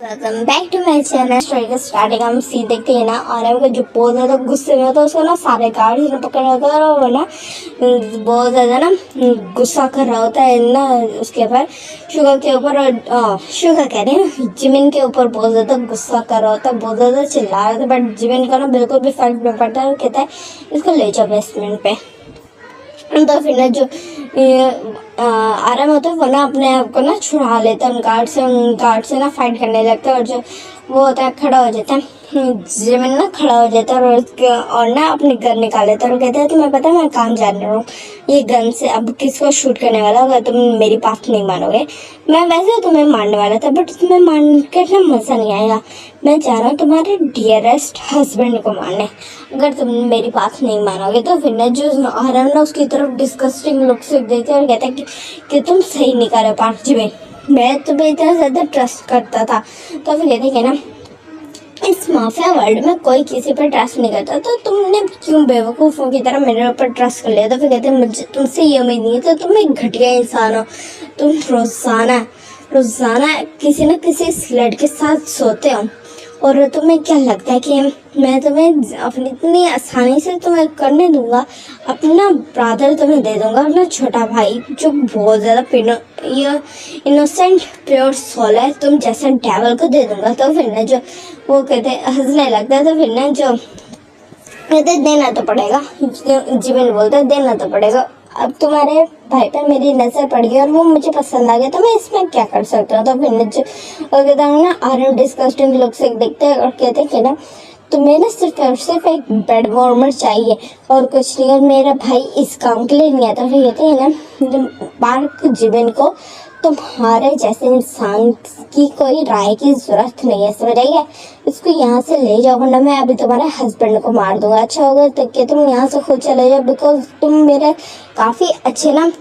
Welcome back to my channel. Starting हम सी देखते हैं ना, और हमको जो बहुत ज़्यादा गुस्से में होता है उसको ना सारे गार्ड ने पकड़ रखा है, और वो ना बहुत ज़्यादा ना गुस्सा कर रहा होता है ना उसके ऊपर, शुगर के ऊपर, और शुगर कह रहे हैं जिमिन के ऊपर बहुत ज़्यादा गुस्सा कर रहा होता है, बहुत ज़्यादा चिल्ला रहा था। बट जिमिन का ना बिल्कुल भी फर्क नहीं पड़ता है, कहता है इसको ले जाओ बेसमेंट पे। तो फिर ना जो आराम होता है वो ना अपने आप को ना छुड़ा लेता है उन गार्ड से ना फाइट करने लगता है, और जो वो होता है खड़ा हो जाता है, जिमिन ना खड़ा हो जाता है, और ना अपनी गन निकाल लेता है और कहता है तुम्हें पता है मैं काम जान रहा हूँ ये गन से अब किसको शूट करने वाला होगा, तुम मेरी बात नहीं मानोगे। मैं वैसे तुम्हें मारने वाला था बट तुम्हें मान कर ना मज़ा नहीं आएगा। मैं जा रहा हूँ तुम्हारे डियरेस्ट हस्बैंड को मारने, अगर तुम मेरी बात नहीं मानोगे। तो फिर ना जो आराम ना उसकी तरफ डिस्कस्टिंग लुक से देखते हैं और कहता है कि तुम सही नहीं कर पार्थ जिमिन, मैं तुम्हें इतना ज़्यादा ट्रस्ट करता था। तो फिर कहते हैं ना इस माफिया वर्ल्ड में कोई किसी पर ट्रस्ट नहीं करता, तो तुमने क्यों बेवकूफ़ों की तरह मेरे ऊपर ट्रस्ट कर लिया। तो फिर कहते हैं मुझे तुमसे ये उम्मीद नहीं है, तो तुम एक घटिया इंसान हो, तुम रोज़ाना किसी न किसी स्लड के साथ सोते हो, और तुम्हें क्या लगता है कि मैं तुम्हें अपनी इतनी आसानी से तुम्हें करने दूंगा। अपना ब्रदर तुम्हें दे दूंगा, अपना छोटा भाई जो बहुत ज़्यादा इनोसेंट प्योर सोल है, तुम जैसा डेवल को दे दूंगा। तो फिर ना जो वो कहते हंसने लगता है। तो फिर ना जो कहते देना तो पड़ेगा, जिमिन बोलता है देना तो पड़ेगा, अब तुम्हारे भाई पर मेरी नज़र पड़ गई और वो मुझे पसंद आ गया, तो मैं इसमें क्या कर सकता हूँ। तो फिर और कहता हूँ ना आरएम डिस्कस्टिंग लोग से देखते हैं और कहते हैं कि ना तुम्हें ना सिर्फ और सिर्फ एक बेड वार्मर चाहिए और कुछ नहीं, और मेरा भाई इस काम के लिए नहीं आता। फिर कहते हैं ना पार्थ जिमिन को तुम्हारे जैसे इंसान की कोई राय की ज़रूरत नहीं है, समझ आई है। इसको यहाँ से ले जाओ वरना मैं अभी तुम्हारे हस्बैंड को मार दूंगा। अच्छा होगा तो कि तुम यहाँ से खुद चले जाओ, बिकॉज तुम मेरे काफ़ी अच्छे ना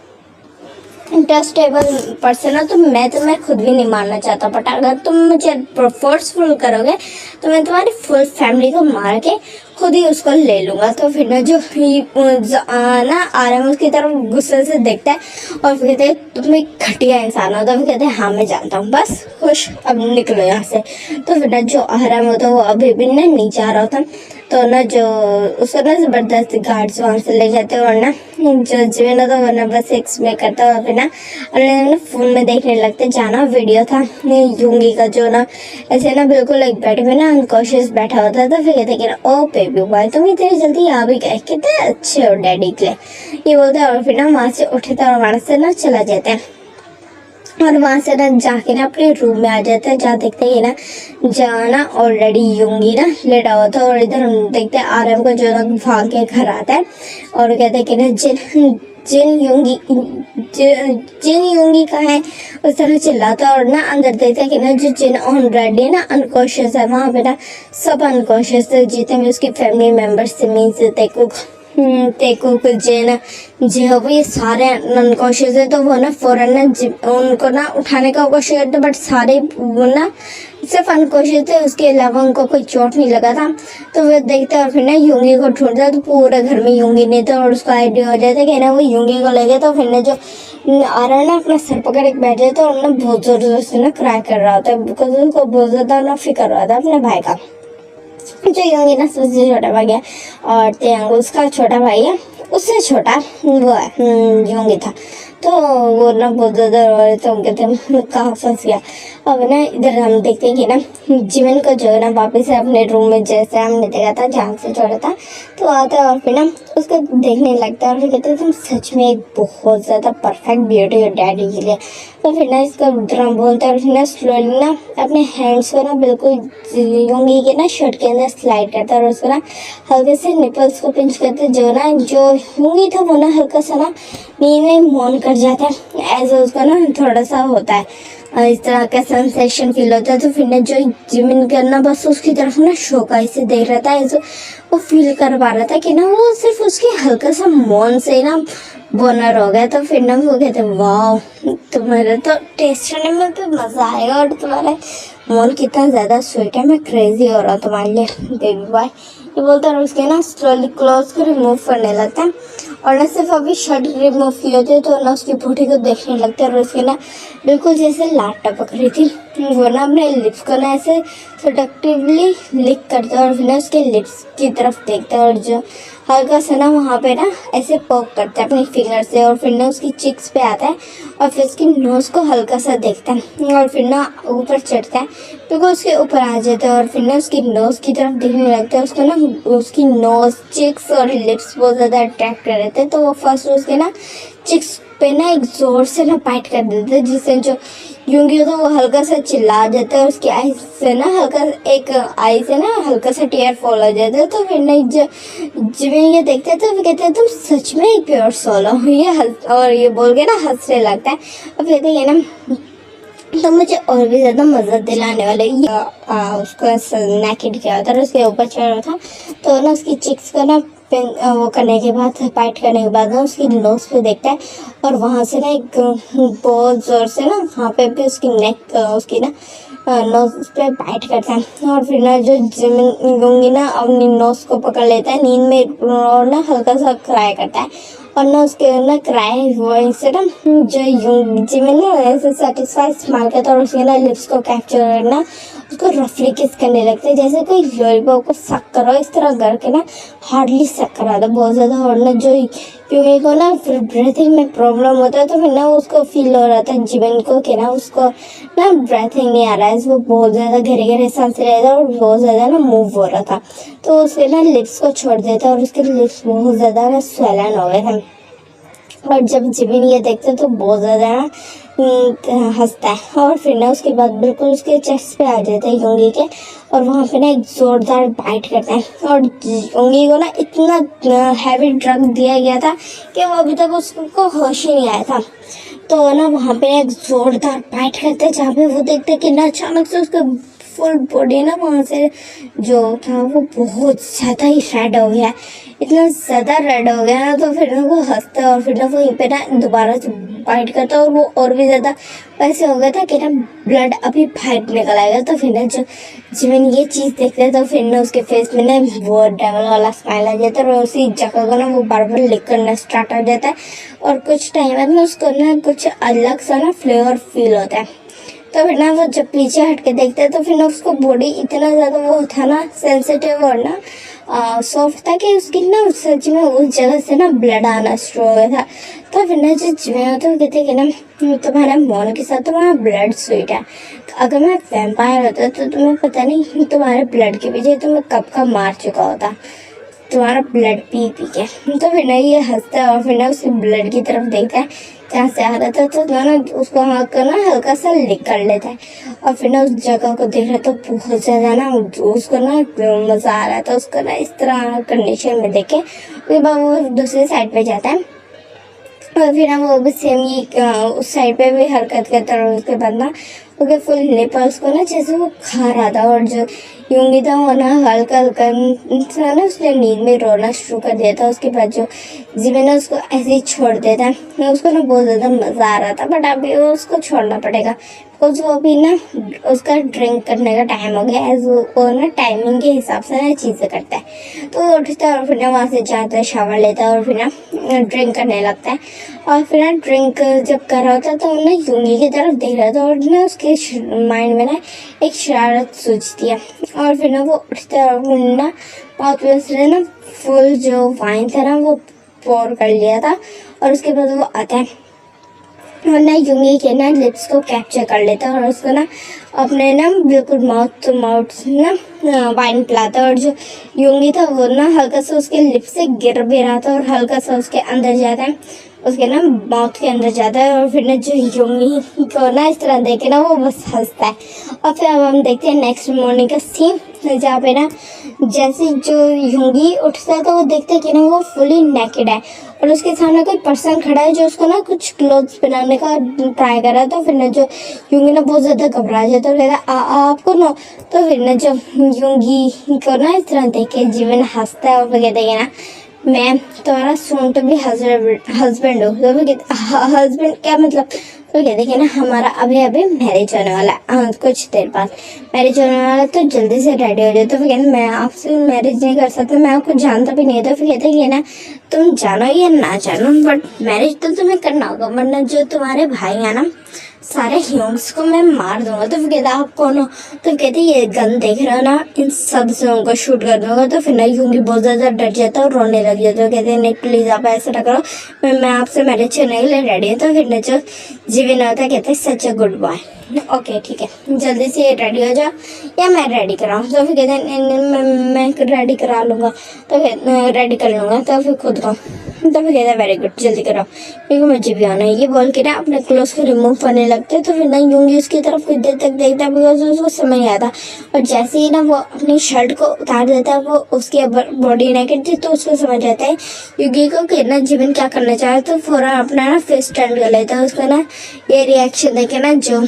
इंटरेस्टेबल पर्सन है, तो मैं तुम्हें खुद भी नहीं मारना चाहता, बट अगर तुम मुझे फोर्सफुल करोगे तो मैं तुम्हारी फुल फैमिली को मार के खुद ही उसको ले लूँगा। तो फिर ना जो ना आराम उसकी तरफ गुस्से से देखता है और फिर कहते हैं तुम एक घटिया इंसान हो। तो फिर कहते हैं हाँ मैं जानता हूँ, बस खुश अब निकलो यहाँ से। तो फिर ना जो आराम होता है वो अभी भी ना नीचे आ रहा था, तो ना जो उसको ना ज़बरदस्ती गार्ड्स वहाँ से ले जाते हैं, और ना जो जिमिन होता है वो ना बस एक्सप्लेन करता है, फिर ना फ़ोन में देखने लगते जाना वीडियो था यूंगी का, जो ना ऐसे ना बिल्कुल एक बेड में ना अनकॉन्शियस बैठा होता है। तो फिर कहते कि ना ओ बेबी बॉय तुम इतनी जल्दी आ भी गए, कितने अच्छे हो डैडी के लिए, ये बोलते हैं। और फिर ना वहाँ से उठते और वहाँ से ना चला जाता है, और वहाँ से ना जाके ना अपने रूम में आ जाते हैं, जहाँ देखते हैं ना जहाँ ना ऑलरेडी यूंगी ना लेटा हुआ था, और इधर हम देखते हैं आराम को जो ना भाग के घर आता है और कहते हैं कि ना जिन यूंगी का है उस तरह चिल्लाता है, और ना अंदर देखते हैं कि ना जो जिन ऑलरेडी ना अनकॉन्शियस है, वहाँ पे ना सब अनकॉन्शियस है, जितने भी उसकी फैमिली मेम्बर्स से मीन्स तेको जेन जो भी सारे अनकॉन्शियस है। तो वो ना फौरन ना उनको ना उठाने का कोशिश करते, बट सारे वो ना सिर्फ अनकॉन्शियस थे, उसके अलावा उनको कोई चोट नहीं लगा था। तो वो देखते और फिर ना यूंगी को ढूंढता, तो पूरे घर में यूंगी नहीं था, और उसको आइडिया हो जाता कि ना वो यूंगी को ले गया। तो फिर ना जो आ रहा है ना अपना सर पकड़ के बैठ जाता, और ना बहुत ज़ोर ज़ोर से ना क्राई कर रहा होता है, बिकॉज उसको बहुत ज़्यादा ना फिक्र रहा था अपने भाई का, जो यूंगी ना सबसे छोटा भाई है, और तेंग उसका छोटा भाई है, उससे छोटा वो है यूंगी था। तो वो ना बहुत ज़्यादा रो रहे थे, उनके थे कहाँ फंस गया। अब ना इधर हम देखते हैं कि ना जिमिन को जो है ना वापस से अपने रूम में जैसे हमने देखा था जहाँ से छोड़ा था, तो आता है और फिर ना उसको देखने लगता है, और फिर कहते हैं तुम सच में एक बहुत ज़्यादा परफेक्ट ब्यूटी हो डैडी के लिए। तो फिर ना इसका ड्रम बोलता है, और फिर ना स्लोली ना अपने हैंड्स को ना बिल्कुल यूंगी के ना शर्ट के अंदर स्लाइड करता है, और उसको ना हल्के से निपल्स को पिंच करते, जो यूंगी था वो ना हल्का सा ना में मौन कर जाता है, एज उसको ना थोड़ा सा होता है इस तरह का सेंसेशन फील होता है। तो फिर ना जो जिमिन करना बस उसकी तरफ ना शौकाई से देख रहा था, ऐसे वो फील कर पा रहा था कि ना वो सिर्फ उसके हल्का सा मौन से ना बोनर हो गया। तो फिर ना वो कहते वाह तुम्हारा तो टेस्ट करने में तो मज़ा आएगा, और तुम्हारा मौन कितना ज़्यादा स्वीट है, मैं क्रेजी हो रहा हूँ तुम्हारे लिए बेबी बॉय, ये बोलता है। और उसके ना स्लोली क्लोज को रिमूव करने लगता है, और ना सिर्फ अभी शर्ट रिमूव की होती है तो ना उसकी बॉडी को देखने लगता है, और उसके ना बिल्कुल जैसे लाट टपक रही थी। वो ना अपने लिप्स को ना ऐसे सेडक्टिवली लिक करता है और फिर ना उसके लिप्स की तरफ देखता है और जो हल्का सा ना वहाँ पे ना ऐसे पोक करता है अपनी फिंगर से और फिर ना उसकी चिक्स पे आता है और फिर उसकी नोज़ को हल्का सा देखता है और फिर ना ऊपर चढ़ता है तो वो उसके ऊपर आ जाता है और फिर ना उसकी नोज़ की तरफ देखने लगता है। उसको ना उसकी नोज़, चिक्स और लिप्स बहुत ज़्यादा अट्रैक्ट कर रहे थे, तो वो फर्स्ट उसके ना चिक्स पे ना एक जोर से ना बाइट कर देते हैं, जिससे जो यूंगी होता है वो हल्का सा चिल्ला जाता है। उसकी आई से ना हल्का एक आई से ना हल्का सा टीयर फॉल हो जाता है। तो फिर ना जब ये देखते हैं तो फिर कहते हैं तुम सच में एक प्योर सोल हो, और ये बोल के ना हंसने लगता है और कहते हैं ना तो मुझे और भी ज़्यादा मज़ा दिलाने वाले उसको नेकेड किया होता है और उसके ऊपर चढ़ा था। तो ना उसकी चिक्स को ना वो करने के बाद, फाइट करने के बाद ना उसकी नोज़ पे देखता है और वहाँ से ना एक बहुत ज़ोर से ना वहाँ पे भी उसकी नेक उसकी ना नोज़ पे बाइट करता है और फिर ना जो जिमिन यूंगी ना अपनी नोज़ को पकड़ लेता है नींद में और ना हल्का सा क्राई करता है और ना उसके ना क्राई वहीं से ना जो जिमिन ना ऐसे सेटिस्फाई स्माइल करता है और उसके ना लिप्स को कैप्चर करना, उसको रफली किस करने लगते हैं जैसे कोई लॉलीपॉप को सक करो इस तरह करके ना हार्डली सक करा था बहुत ज़्यादा। और ना जो यूंगी को ना फिर ब्रीथिंग में प्रॉब्लम होता है तो फिर ना उसको फील हो रहा था जिमिन को कि ना उसको ना ब्रीथिंग नहीं आ रहा है, वो बहुत ज़्यादा गहरे गहरे सांस ले रहा था और बहुत ज़्यादा ना मूव हो रहा था। तो उसके ना लिप्स को छोड़ देता और उसके लिप्स बहुत ज़्यादा ना स्वेलन हो गए थे और जब जिमिन ये देखते तो बहुत ज़्यादा हंसता है और फिर ना उसके बाद बिल्कुल उसके चेस्ट पे आ जाता है यूंगी के और वहाँ पे ना एक ज़ोरदार बाइट करता है और यूंगी को ना इतना हैवी ड्रग दिया गया था कि वो अभी तक उसको होश ही नहीं आया था। तो ना वहाँ पे एक ज़ोरदार बाइट करते हैं जहाँ पे वो देखते कि ना अचानक से उसका फुल बॉडी ना वहाँ से जो था वो बहुत ज़्यादा ही रेड हो गया, इतना ज़्यादा रेड हो गया ना। तो फिर ना वो हंसता है और फिर ना वो यहीं पे ना दोबारा से बाइट करता है और वो और भी ज़्यादा वैसे हो गया था कि ना ब्लड अभी बाहर निकल आएगा। तो फिर ना जो जिमिन ये चीज़ देखते हैं तो फिर ना उसके फेस में ना वो डेवल वाला स्माइल आ जाता है और उसी जगह को ना वो बार बार लिक करना स्टार्ट हो जाता है और कुछ टाइम बाद में उसको ना कुछ अलग सा ना फ्लेवर फील होता है। तो फिर ना वो जब पीछे हट के देखता है तो फिर ना उसको बॉडी इतना ज़्यादा वो था ना सेंसिटिव और ना सॉफ्ट था कि उसकी ना सच में उस जगह से ना ब्लड आना शुरू हो गया था। तो फिर ना जो जिमिन होता है कहते कि ना तुम्हारे मॉन के साथ तुम्हारा ब्लड स्वीट है, अगर मैं वैम्पायर होता तो तुम्हें पता नहीं तुम्हारे ब्लड के पीछे तुम्हें कब का मार चुका होता, तुम्हारा ब्लड पी पी के। तो फिर ना ये हंसता है और फिर ना उसके ब्लड की तरफ देखता है जहाँ से आ रहा था तो ना उसको हाथ कर ना हल्का सा लिक कर लेता है और फिर ना उस जगह को देख रहा तो बहुत ज़्यादा ना उसको ना मज़ा आ रहा था उसको ना इस तरह कंडीशन में देखे। उसके बाद वो दूसरी साइड पे जाता है और फिर ना वो भी सेम ही उस साइड पे भी हरकत करता है और उसके बाद ना उसके फुल निपल्स को ना जैसे वो खा रहा था और जो यूंगी था वो ना हल्का हल्का ना उसने नींद में रोना शुरू कर दिया था। उसके बाद जो जिमिन उसको ऐसे ही छोड़ देता है, उसको ना बहुत ज़्यादा मज़ा आ रहा था बट अभी उसको छोड़ना पड़ेगा बिकॉज वो अभी ना उसका ड्रिंक करने का टाइम हो गया है। वो ना टाइमिंग के हिसाब से ना चीज़ें करता है। तो वो उठता है और फिर ना वहाँ से जाता है, शावर लेता है और फिर ना ड्रिंक करने लगता है और फिर ना ड्रिंक जब कर रहा होता है तो ना यूंगी की तरफ देख रहा था और ना उसके माइंड में ना एक शरारत सूझती है और फिर ना वो उठता है और फिर ना बहुत उसने ना फुल जो वाइन था ना वो पोर कर लिया था और उसके बाद वो आता है और ना यूंगी के ना लिप्स को कैप्चर कर लेता है और उसको ना अपने ना बिल्कुल माउथ टू माउथ ना वाइन पिलाता है और जो यूंगी था वो ना हल्का सा उसके लिप्स से गिर भी रहा था और हल्का सा उसके अंदर जाता है, उसके ना माउथ के अंदर जाता है और फिर ना जो यूंगी को ना इस तरह देखे ना वो बस हंसता है। और फिर अब हम देखते हैं नेक्स्ट मॉर्निंग का सीन जहाँ पे ना जैसे जो यूंगी उठता है तो वो देखते हैं कि ना वो फुली नेकेड है और उसके सामने कोई पर्सन खड़ा है जो उसको ना कुछ क्लोथ्स पहनाने का ट्राई कर रहा है। तो फिर ना जो यूंगी ना बहुत ज़्यादा घबरा जाता है तो कहता आपको ना। तो फिर ना जो यूंगी को ना इस तरह देख के जिमिन हंसता है और फिर कहते हैं ना मैं तुम्हारा सोन टू भी हस्बैंड हो। तो फिर हस्बैंड क्या मतलब? तो कहते कि ना हमारा अभी अभी मैरिज होने वाला है, कुछ देर बाद मैरिज होने वाला है तो जल्दी से रेडी हो जाए। तो फिर कहते मैं आपसे मैरिज नहीं कर सकता, मैं आपको जानता भी नहीं है। तो फिर कहते कि ना तुम जानो या ना जानो बट मैरिज तो तुम्हें करना होगा वरना जो तुम्हारे भाई हैं ना सारे ह्यूंग्स को मैं मार दूंगा। तो फिर कहता आप कौन हो? तो कहते ये गन देख रहे हो ना, इन सब से उनको शूट कर दूंगा। तो फिर ना यूंगी बहुत ज़्यादा डर जाता है और रोने लग जाता है। कहते नहीं प्लीज़ आप ऐसा ना करो, मैं आपसे मैरिज करने के लिए रेडी हूँ। तो फिर ना जो जीवन होता है कहते सच अ गुड बॉय, ओके ठीक है जल्दी से रेडी हो जाओ या मैं रेडी कराऊँ। तो फिर कहते हैं मैं रेडी करा लूँगा, तो रेडी कर लूँगा तो फिर खुद को। तो फिर कहता है वेरी गुड जल्दी कराओ क्योंकि मुझे भी आना है। ये बोल के ना अपने क्लोथ को रिमूव करने लगते हैं। तो फिर ना यूंगी उसकी तरफ कुछ देर तक देखता है बिकॉज उसको समझ नहीं आता। और जैसे ही ना वो अपनी शर्ट को उतार देता है, वो उसकी बॉडी नेकेड थी, तो उसको समझ आता है यूंगी को कि ना जीवन क्या करना चाहे। तो फौरन अपना ना फेस टर्न कर लेता है। उसका ना ये रिएक्शन देखे ना जो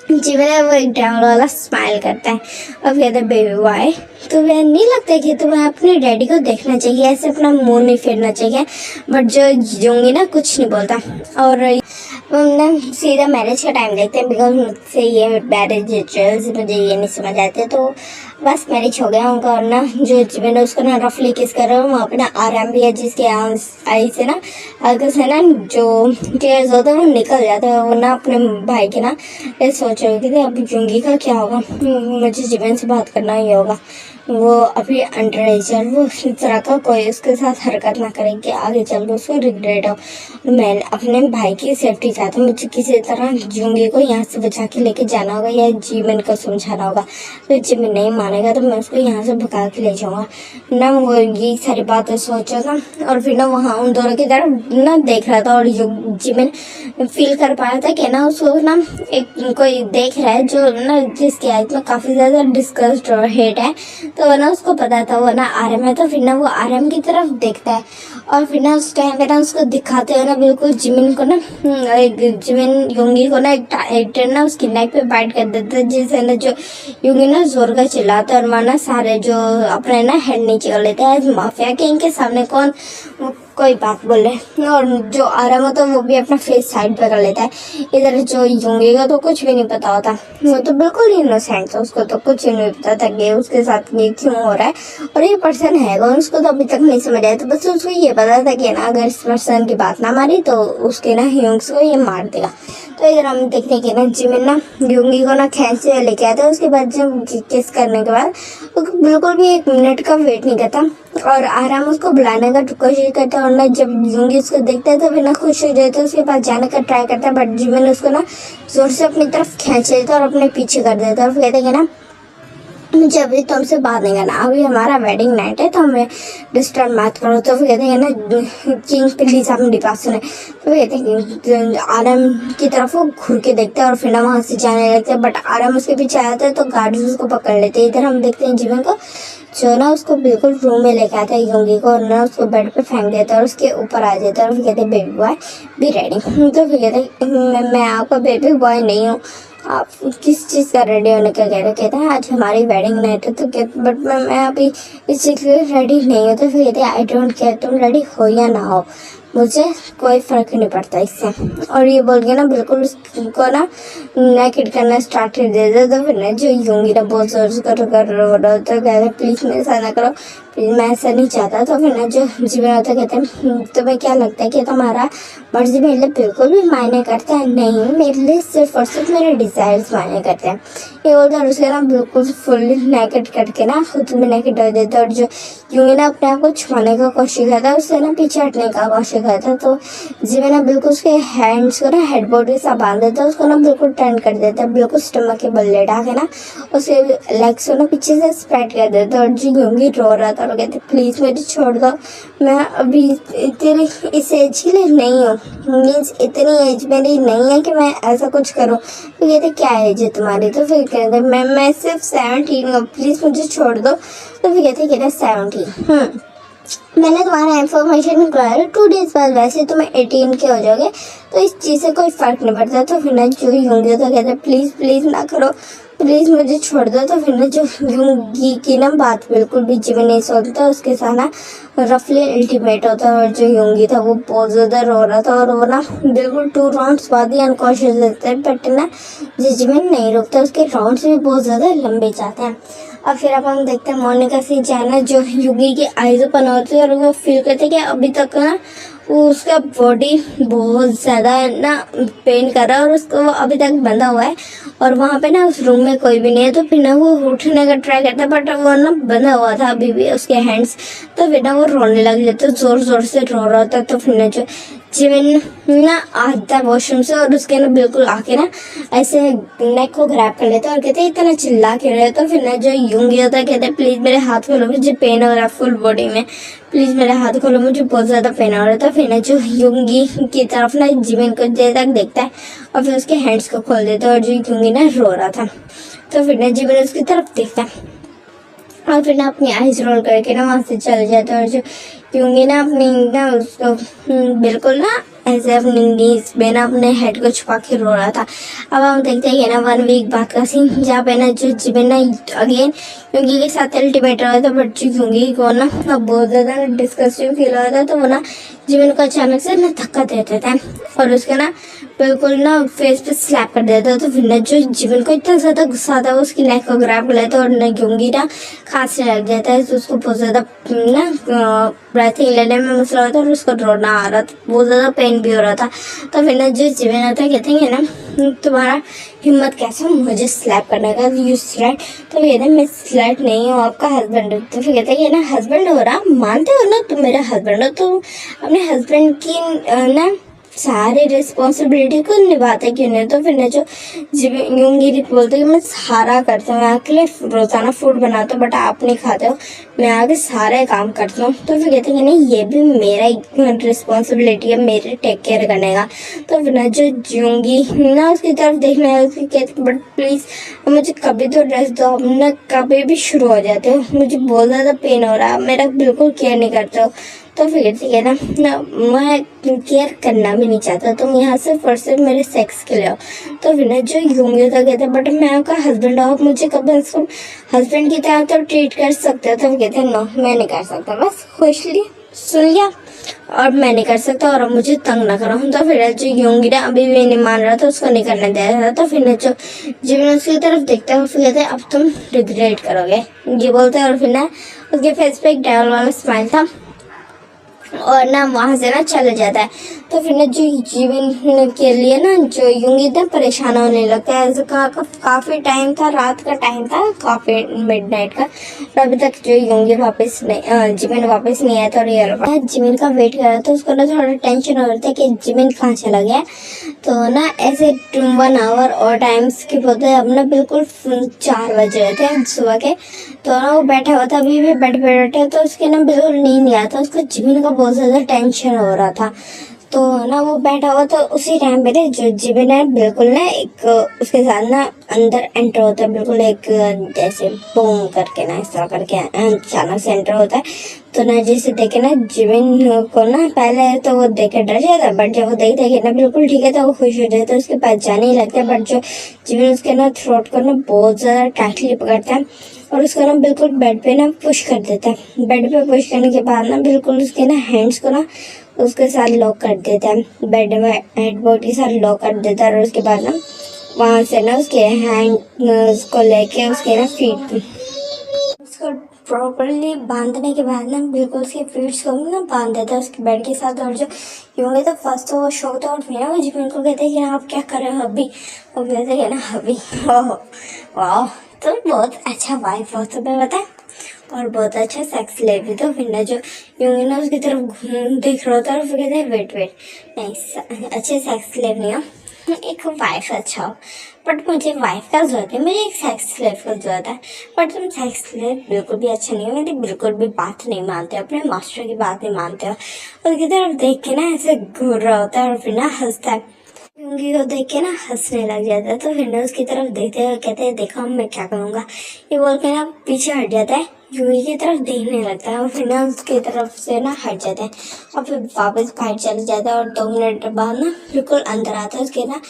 जीवन है वो एक डाउन वाला स्माइल करता है और कहते हैं बेबी बॉय। तो वह नहीं लगता कि तुम्हें अपने डैडी को देखना चाहिए, ऐसे अपना मुंह नहीं फेरना चाहिए। बट जो यूंगी ना कुछ नहीं बोलता और हम ना सीधा मैरिज का टाइम देखते हैं बिकॉज मुझसे ये मैरिज रिचुअल्स मुझे ये नहीं समझ आते। तो बस मैरिज हो गया उनका और ना जो जीवन है उसको ना रफली किस कर रहा हूँ। वहाँ पे ना आराम भी है जिसके आई से ना हल्का से ना जो टीयर्स होता है वो निकल जाता है। वो ना अपने भाई के ना ये सोच रहे कि अब यूंगी का क्या होगा, मुझे जीवन से बात करना ही होगा। वो अभी अंडर एज है, वो इस तरह का कोई उसके साथ हरकत ना करे कि आगे चल के उसको रिग्रेट हो। मैं अपने भाई की सेफ्टी चाहता हूँ, मुझे किसी तरह यूंगी को यहाँ से बचा के लेके जाना होगा या जीवन को समझाना होगा। तो जीवन नहीं मानेगा तो मैं उसको यहाँ से भगा के ले जाऊँगा ना। वो ये सारी बातें सोच रहा था और फिर ना वहाँ उन दोनों की तरफ ना देख रहा था और जीवन फील कर पा रहा था कि ना उसको ना एक कोई देख रहा है जो ना जिसकी आइज में काफ़ी ज़्यादा डिस्कस्ड और हेट है। तो वो ना उसको पता था वो ना आरएम है। तो फिर ना वो आरएम की तरफ देखता है और फिर ना उस टाइम पे ना उसको दिखाते हुए ना बिल्कुल जिमिन को ना जिमिन यूंगी को ना एक ना उसकी नेक पे बाइट कर देता है जिससे ना जो यूंगी ना जोर का चिल्लाता है और वरना सारे जो अपने ना हेड नीचे कर लेते हैं माफिया के इनके सामने कौन कोई बात बोल रहे। और जो आराम होता है वो भी अपना फेस साइड पे कर लेता है। इधर जो यूंगी का तो कुछ भी नहीं पता होता, वो तो बिल्कुल इनोसेंट था, उसको तो कुछ नहीं पता था कि उसके साथ ये क्यों हो रहा है और ये पर्सन है और उसको तो अभी तक नहीं समझ आया। तो बस उसको ये पता था कि ना अगर इस पर्सन की बात ना मारी तो उसके ना ह्यूंग्स को ये मार देगा। तो इधर हम देखते हैं कि ना जिमिन ना यूंगी को ना खींचते हुए लेके आता है। उसके बाद जब किस करने के बाद वो बिल्कुल भी 1 मिनट का वेट नहीं करता और आराम उसको बुलाने का कोशिश करता है। और ना जब यूंगी उसको देखता है तो फिर ना खुश हो जाता है, उसके पास जाने का ट्राई करता है। बट जिमिन उसको ना जोर से अपनी तरफ खींच लेता है और अपने पीछे कर देता है और कहते हैं कि ना मुझे अभी तुमसे बात नहीं करना, अभी हमारा वेडिंग नाइट है तो हमें डिस्टर्ब मत करो। तो फिर कहते हैं ना किंग प्लीज आप मेरी बात सुने। तो कहते हैं आराम की तरफ वो घूर के देखते हैं और फिर ना वहाँ से जाने लगते हैं। बट आराम उसके पीछे आता है तो गार्ड्स उसको पकड़ लेते हैं। इधर हम देखते हैं जीवन को जो ना उसको बिल्कुल रूम में लेके आता है यूंगी को और ना उसको बेड पे फेंक देता है और उसके ऊपर आ जाता है और फिर कहते हैं बेबी बॉय बी रेडी। तो फिर कहते हैं मैं आपका बेबी बॉय नहीं हूँ, आप किस चीज़ का रेडी होने का कह रहे। कहते हैं आज हमारी वेडिंग नाइट है। तो बट मैं अभी इस चीज़ के लिए रेडी नहीं हूँ। तो फिर कहते हैं आई डोंट केयर तुम रेडी हो या ना हो, मुझे कोई फ़र्क नहीं पड़ता इससे। और ये बोल के ना बिल्कुल उसको ना नेकेड करना स्टार्ट कर देता। तो फिर ना जो यूंगी ना बहुत जोर से कर तो कहते हैं प्लीज़ मेरे साथ ना करो, प्लीज़ मैं ऐसा नहीं चाहता। तो फिर ना जो जीवन होता कहते हैं तुम्हें क्या लगता है कि तुम्हारा मर्जी मेरे लिए बिल्कुल भी मायने करता है? नहीं, मेरे लिए सिर्फ और सिर्फ मेरे डिज़ायर्स मायने करते हैं। ये बोलता है उसके ना बिल्कुल फुल्ली नेकेड करके ना खुद में नेकेड हो देता है। और जो यूंगी ना अपने आप को छुपाने का कोशिश करता है, उससे ना पीछे हटने का कोशिश करता है। तो जीवन ना बिल्कुल उसके हैंड्स को ना हेडबोर्ड के साथ बांध देता है, उसको ना बिल्कुल टर्न कर देता है, बिल्कुल स्टमक के बल लेटा के ना उसके लेग्स को ना पीछे से स्प्रेड कर देता है। और जो यूंगी रो रहा था और कहते प्लीज़ मुझे छोड़ दो, मैं अभी इतनी इस एज के लिए नहीं हूँ, मीन्स इतनी एज मेरी नहीं है कि मैं ऐसा कुछ करूँ। तो कहते क्या एज है तुम्हारी? तो फिर कहते मैं सिर्फ 17 हूँ, प्लीज़ मुझे छोड़ दो। तो फिर कहते 17 मैंने तुम्हारा इन्फॉर्मेशन निकाला 2 डेज बाद वैसे तुम्हें 18 के हो जाओगे, तो इस चीज़ से कोई फ़र्क नहीं पड़ता। तो फिर ना जो यूंगी तो कहते प्लीज़ प्लीज़ ना करो, प्लीज़ मुझे छोड़ दो। तो फिर ना जो यूंगी की ना बात बिल्कुल भी जीवन नहीं सोचता, उसके साथ ना रफली अल्टीमेट होता है। और जो यूंगी था वो बहुत ज़्यादा रो रहा था और वो ना बिल्कुल 2 राउंड्स बाद ही अनकॉन्शियस रहता है। बट ना जो जीवन नहीं रुकता, उसके राउंड्स भी बहुत ज़्यादा लंबे जाते हैं। अब फिर अब हम देखते हैं मोनिका से जाना जो यूंगी की आइज़ ओपन होती है और वो फील करते हैं कि अभी तक ना वो उसका बॉडी बहुत ज़्यादा ना पेन कर रहा है और उसको वो अभी तक बंधा हुआ है और वहाँ पे ना उस रूम में कोई भी नहीं है। तो फिर ना वो उठने का ट्राई करता है बट वो ना बंधा हुआ था अभी भी उसके हैंड्स। तो फिर ना वो रोने लग जाता है, ज़ोर ज़ोर से रो रहा था। तो फिर ना जो जिमिन ना आता है वॉशरूम से और उसके ना बिल्कुल आके ना ऐसे नेक को ग्रैब कर लेता है और कहते हैं इतना चिल्ला क्यों रहे। तो फिर ना जो यूंगी होता है कहते हैं प्लीज़ मेरे हाथ खोलो, मुझे पेन हो रहा है फुल बॉडी में, प्लीज़ मेरे हाथ खोलो, मुझे बहुत ज़्यादा पेन हो रहा था। फिर ना जो यूंगी की तरफ ना जिमिन को देर तक देखता है और फिर उसके हैंड्स को खोल देता है और जो यूंगी ना रो रहा था। तो फिर ना जिमिन उसकी तरफ देखता है और फिर ना अपनी आइज रोल करके ना वहाँ से चल जाता है और जो यूंगी ना अपनी ना उसको बिल्कुल ना ऐसे अपनी नीज में ना अपने हेड को छुपा के रो रहा था। अब हम देखते हैं ना 1 वीक बाद का सीन जहाँ पे ना जो जिमिन ना अगेन यूंगी के साथ अल्टीमेट रहा था बट जो यूंगी को ना बहुत ज़्यादा डिस्कस्टिंग फील हो रहा था। तो वो ना जिमिन को अचानक से ना धक्का दे देता है और उसके ना बिल्कुल ना फेस पे स्लैप कर देता है। तो फिर ना जो जिमिन को इतना ज़्यादा गुस्सा आता है उसकी नेक को ग्रैब कर लेता है और ना यूंगी ना खांसने लग जाता है। तो उसको बहुत ज़्यादा ना ब्रेथिंग लेने में मसला होता है और उसको रोना आ रहा था, बहुत ज़्यादा पेन भी हो रहा था। तो फिर ना जो जिमिन आता है कहते हैं ना तुम्हारा हिम्मत कैसे मुझे स्लैप करने का, यू स्लैट। तो कहते हैं मैं स्लैट नहीं हूँ, आपका हस्बैंड हूँ। तो फिर कहते हैं ना हस्बैंड हो रहा, मानते हो ना तुम मेरा हस्बैंड हो, तो अपने हस्बैंड की ना सारी रिस्पॉन्सिबिलिटी को निभाते क्यों नहीं। तो फिर ना जो यूंगी बोलते कि मैं सारा करता हूँ, मैं अकेले रोज़ाना फूड बनाता हूँ बट आप नहीं खाते हो, मैं आगे सारे काम करता हूँ। तो फिर कहते हैं नहीं ये भी मेरा रिस्पॉन्सिबिलिटी है मेरे टेक केयर करने का। तो फिर ना जो यूंगी ना उसकी तरफ देखने है उसकी कहती बट प्लीज़ मुझे कभी तो रेस्ट दो, अब ना कभी भी शुरू हो जाते हो, मुझे बहुत ज़्यादा पेन हो रहा है, मेरा बिल्कुल केयर नहीं करते हो। तो फिर ठीक है ना मैं केयर करना भी नहीं चाहता, तुम यहाँ सिर्फ और सिर्फ मेरे सेक्स के लिए हो। तो फिर ना जो यूंगी होता कहते बट मैं आपका हस्बैंड हूँ, आप मुझे कभी उसको हस्बैंड की तरह तो ट्रीट कर सकते हो। तो वो कहते हैं नो मैं नहीं कर सकता, बस खुश लिए सुन लिया और मैं नहीं कर सकता और अब मुझे तंग ना करो। तो फिर जो यूंगी ना अभी भी नहीं मान रहा था, उसको नहीं करने दे रहा था। तो फिर ना जो जिमिन उसकी तरफ देखता है और फिर कहते हैं अब तुम रिग्रेट करोगे ये बोलते हैं और फिर ना उसके फेस पे एक डेविल वाला स्माइल था और ना वहाँ से ना चला जाता है। तो फिर ना जो जीवन के लिए ना जो यूंगी इतना परेशान होने लगता है। काफ़ी टाइम था, रात का टाइम था, काफ़ी मिडनाइट का, और अभी तक जो यूंगी वापस नहीं जिमिन वापस नहीं आया। तो रियल जिमिन का वेट कर रहा था, उसको ना थोड़ा टेंशन हो रहा था कि जिमिन कहाँ चला गया। तो ना ऐसे 1 आवर और टाइम्स के बोलते अब ना बिल्कुल 4 बज रहे थे सुबह के। तो ना वो बैठा हुआ था अभी भी बेड पे बैठे, तो उसके ना बिल्कुल नींद नहीं आता, उसको जिमिन का बहुत ज़्यादा टेंशन हो रहा था। तो ना वो बैठा हुआ था उसी टाइम पे ना जो जिमिन है बिल्कुल ना एक उसके साथ ना अंदर एंटर होता है, बिल्कुल एक जैसे बूम करके ना इस तरह करके अचानक से एंटर होता है। तो ना जैसे देखे ना जिमिन को ना पहले तो वो देख के डर जाता है बट जब वो देख देखे ना बिल्कुल ठीक है तो वो खुश हो जाता है, उसके पास जाने ही लगता है। बट जो जिमिन उसके ना थ्रोट को ना बहुत ज़्यादा टाइटली पकड़ता है और उसको ना बिल्कुल बेड पे ना पुश कर देता है। बेड पे पुश करने के बाद ना बिल्कुल उसके ना हैंड्स को ना उसके साथ लॉक कर देता है, बेड में हेडबोर्ड के साथ लॉक कर देता है। और उसके बाद ना वहाँ से ना उसके हैंड को लेके उसके ना फीट उसको प्रॉपरली बांधने के बाद ना बिल्कुल उसके फीट्स को ना बांध देता है उसके बेड के साथ। और जो यूँ तो फर्स्ट तो वो शौक था और फिर ना वो जिमिन को कहते हैं कि आप क्या कर रहे हो अभी, वो कहते हैं ना अभी वाह तो बहुत अच्छा वाइफ हो तुम्हें बताए और बहुत अच्छा सेक्स ले भी। तो फिर ना जो यूँ ना उसकी तरफ देख रहा होता है और फिर कहते हैं वेट नहीं अच्छे सेक्स ले नहीं हो, एक वाइफ अच्छा हो बट मुझे वाइफ का जरूरत है, मुझे एक सेक्स स्लेव का जरूरत है। बट तुम सेक्स स्लेव बिल्कुल भी अच्छा नहीं हो, मेरी बिल्कुल भी बात नहीं मानते हो, अपने मास्टर की बात नहीं मानते हो। उसकी तरफ देख के ना ऐसे घूर रहा होता है और फिर ना हंसता है, यूंगी को देख के ना हंसने लग जाता है। तो फिर ना उसकी तरफ देखते हुए कहते हैं देखो मैं क्या करूँगा, ये बोल के ना पीछे हट जाता है, यूंगी की तरफ देखने लगता है और फिर ना उसकी तरफ से ना हट जाता है और फिर वापस बाहर चले जाता है। और 2 मिनट बाद ना बिल्कुल अंदर आता है, उसके ना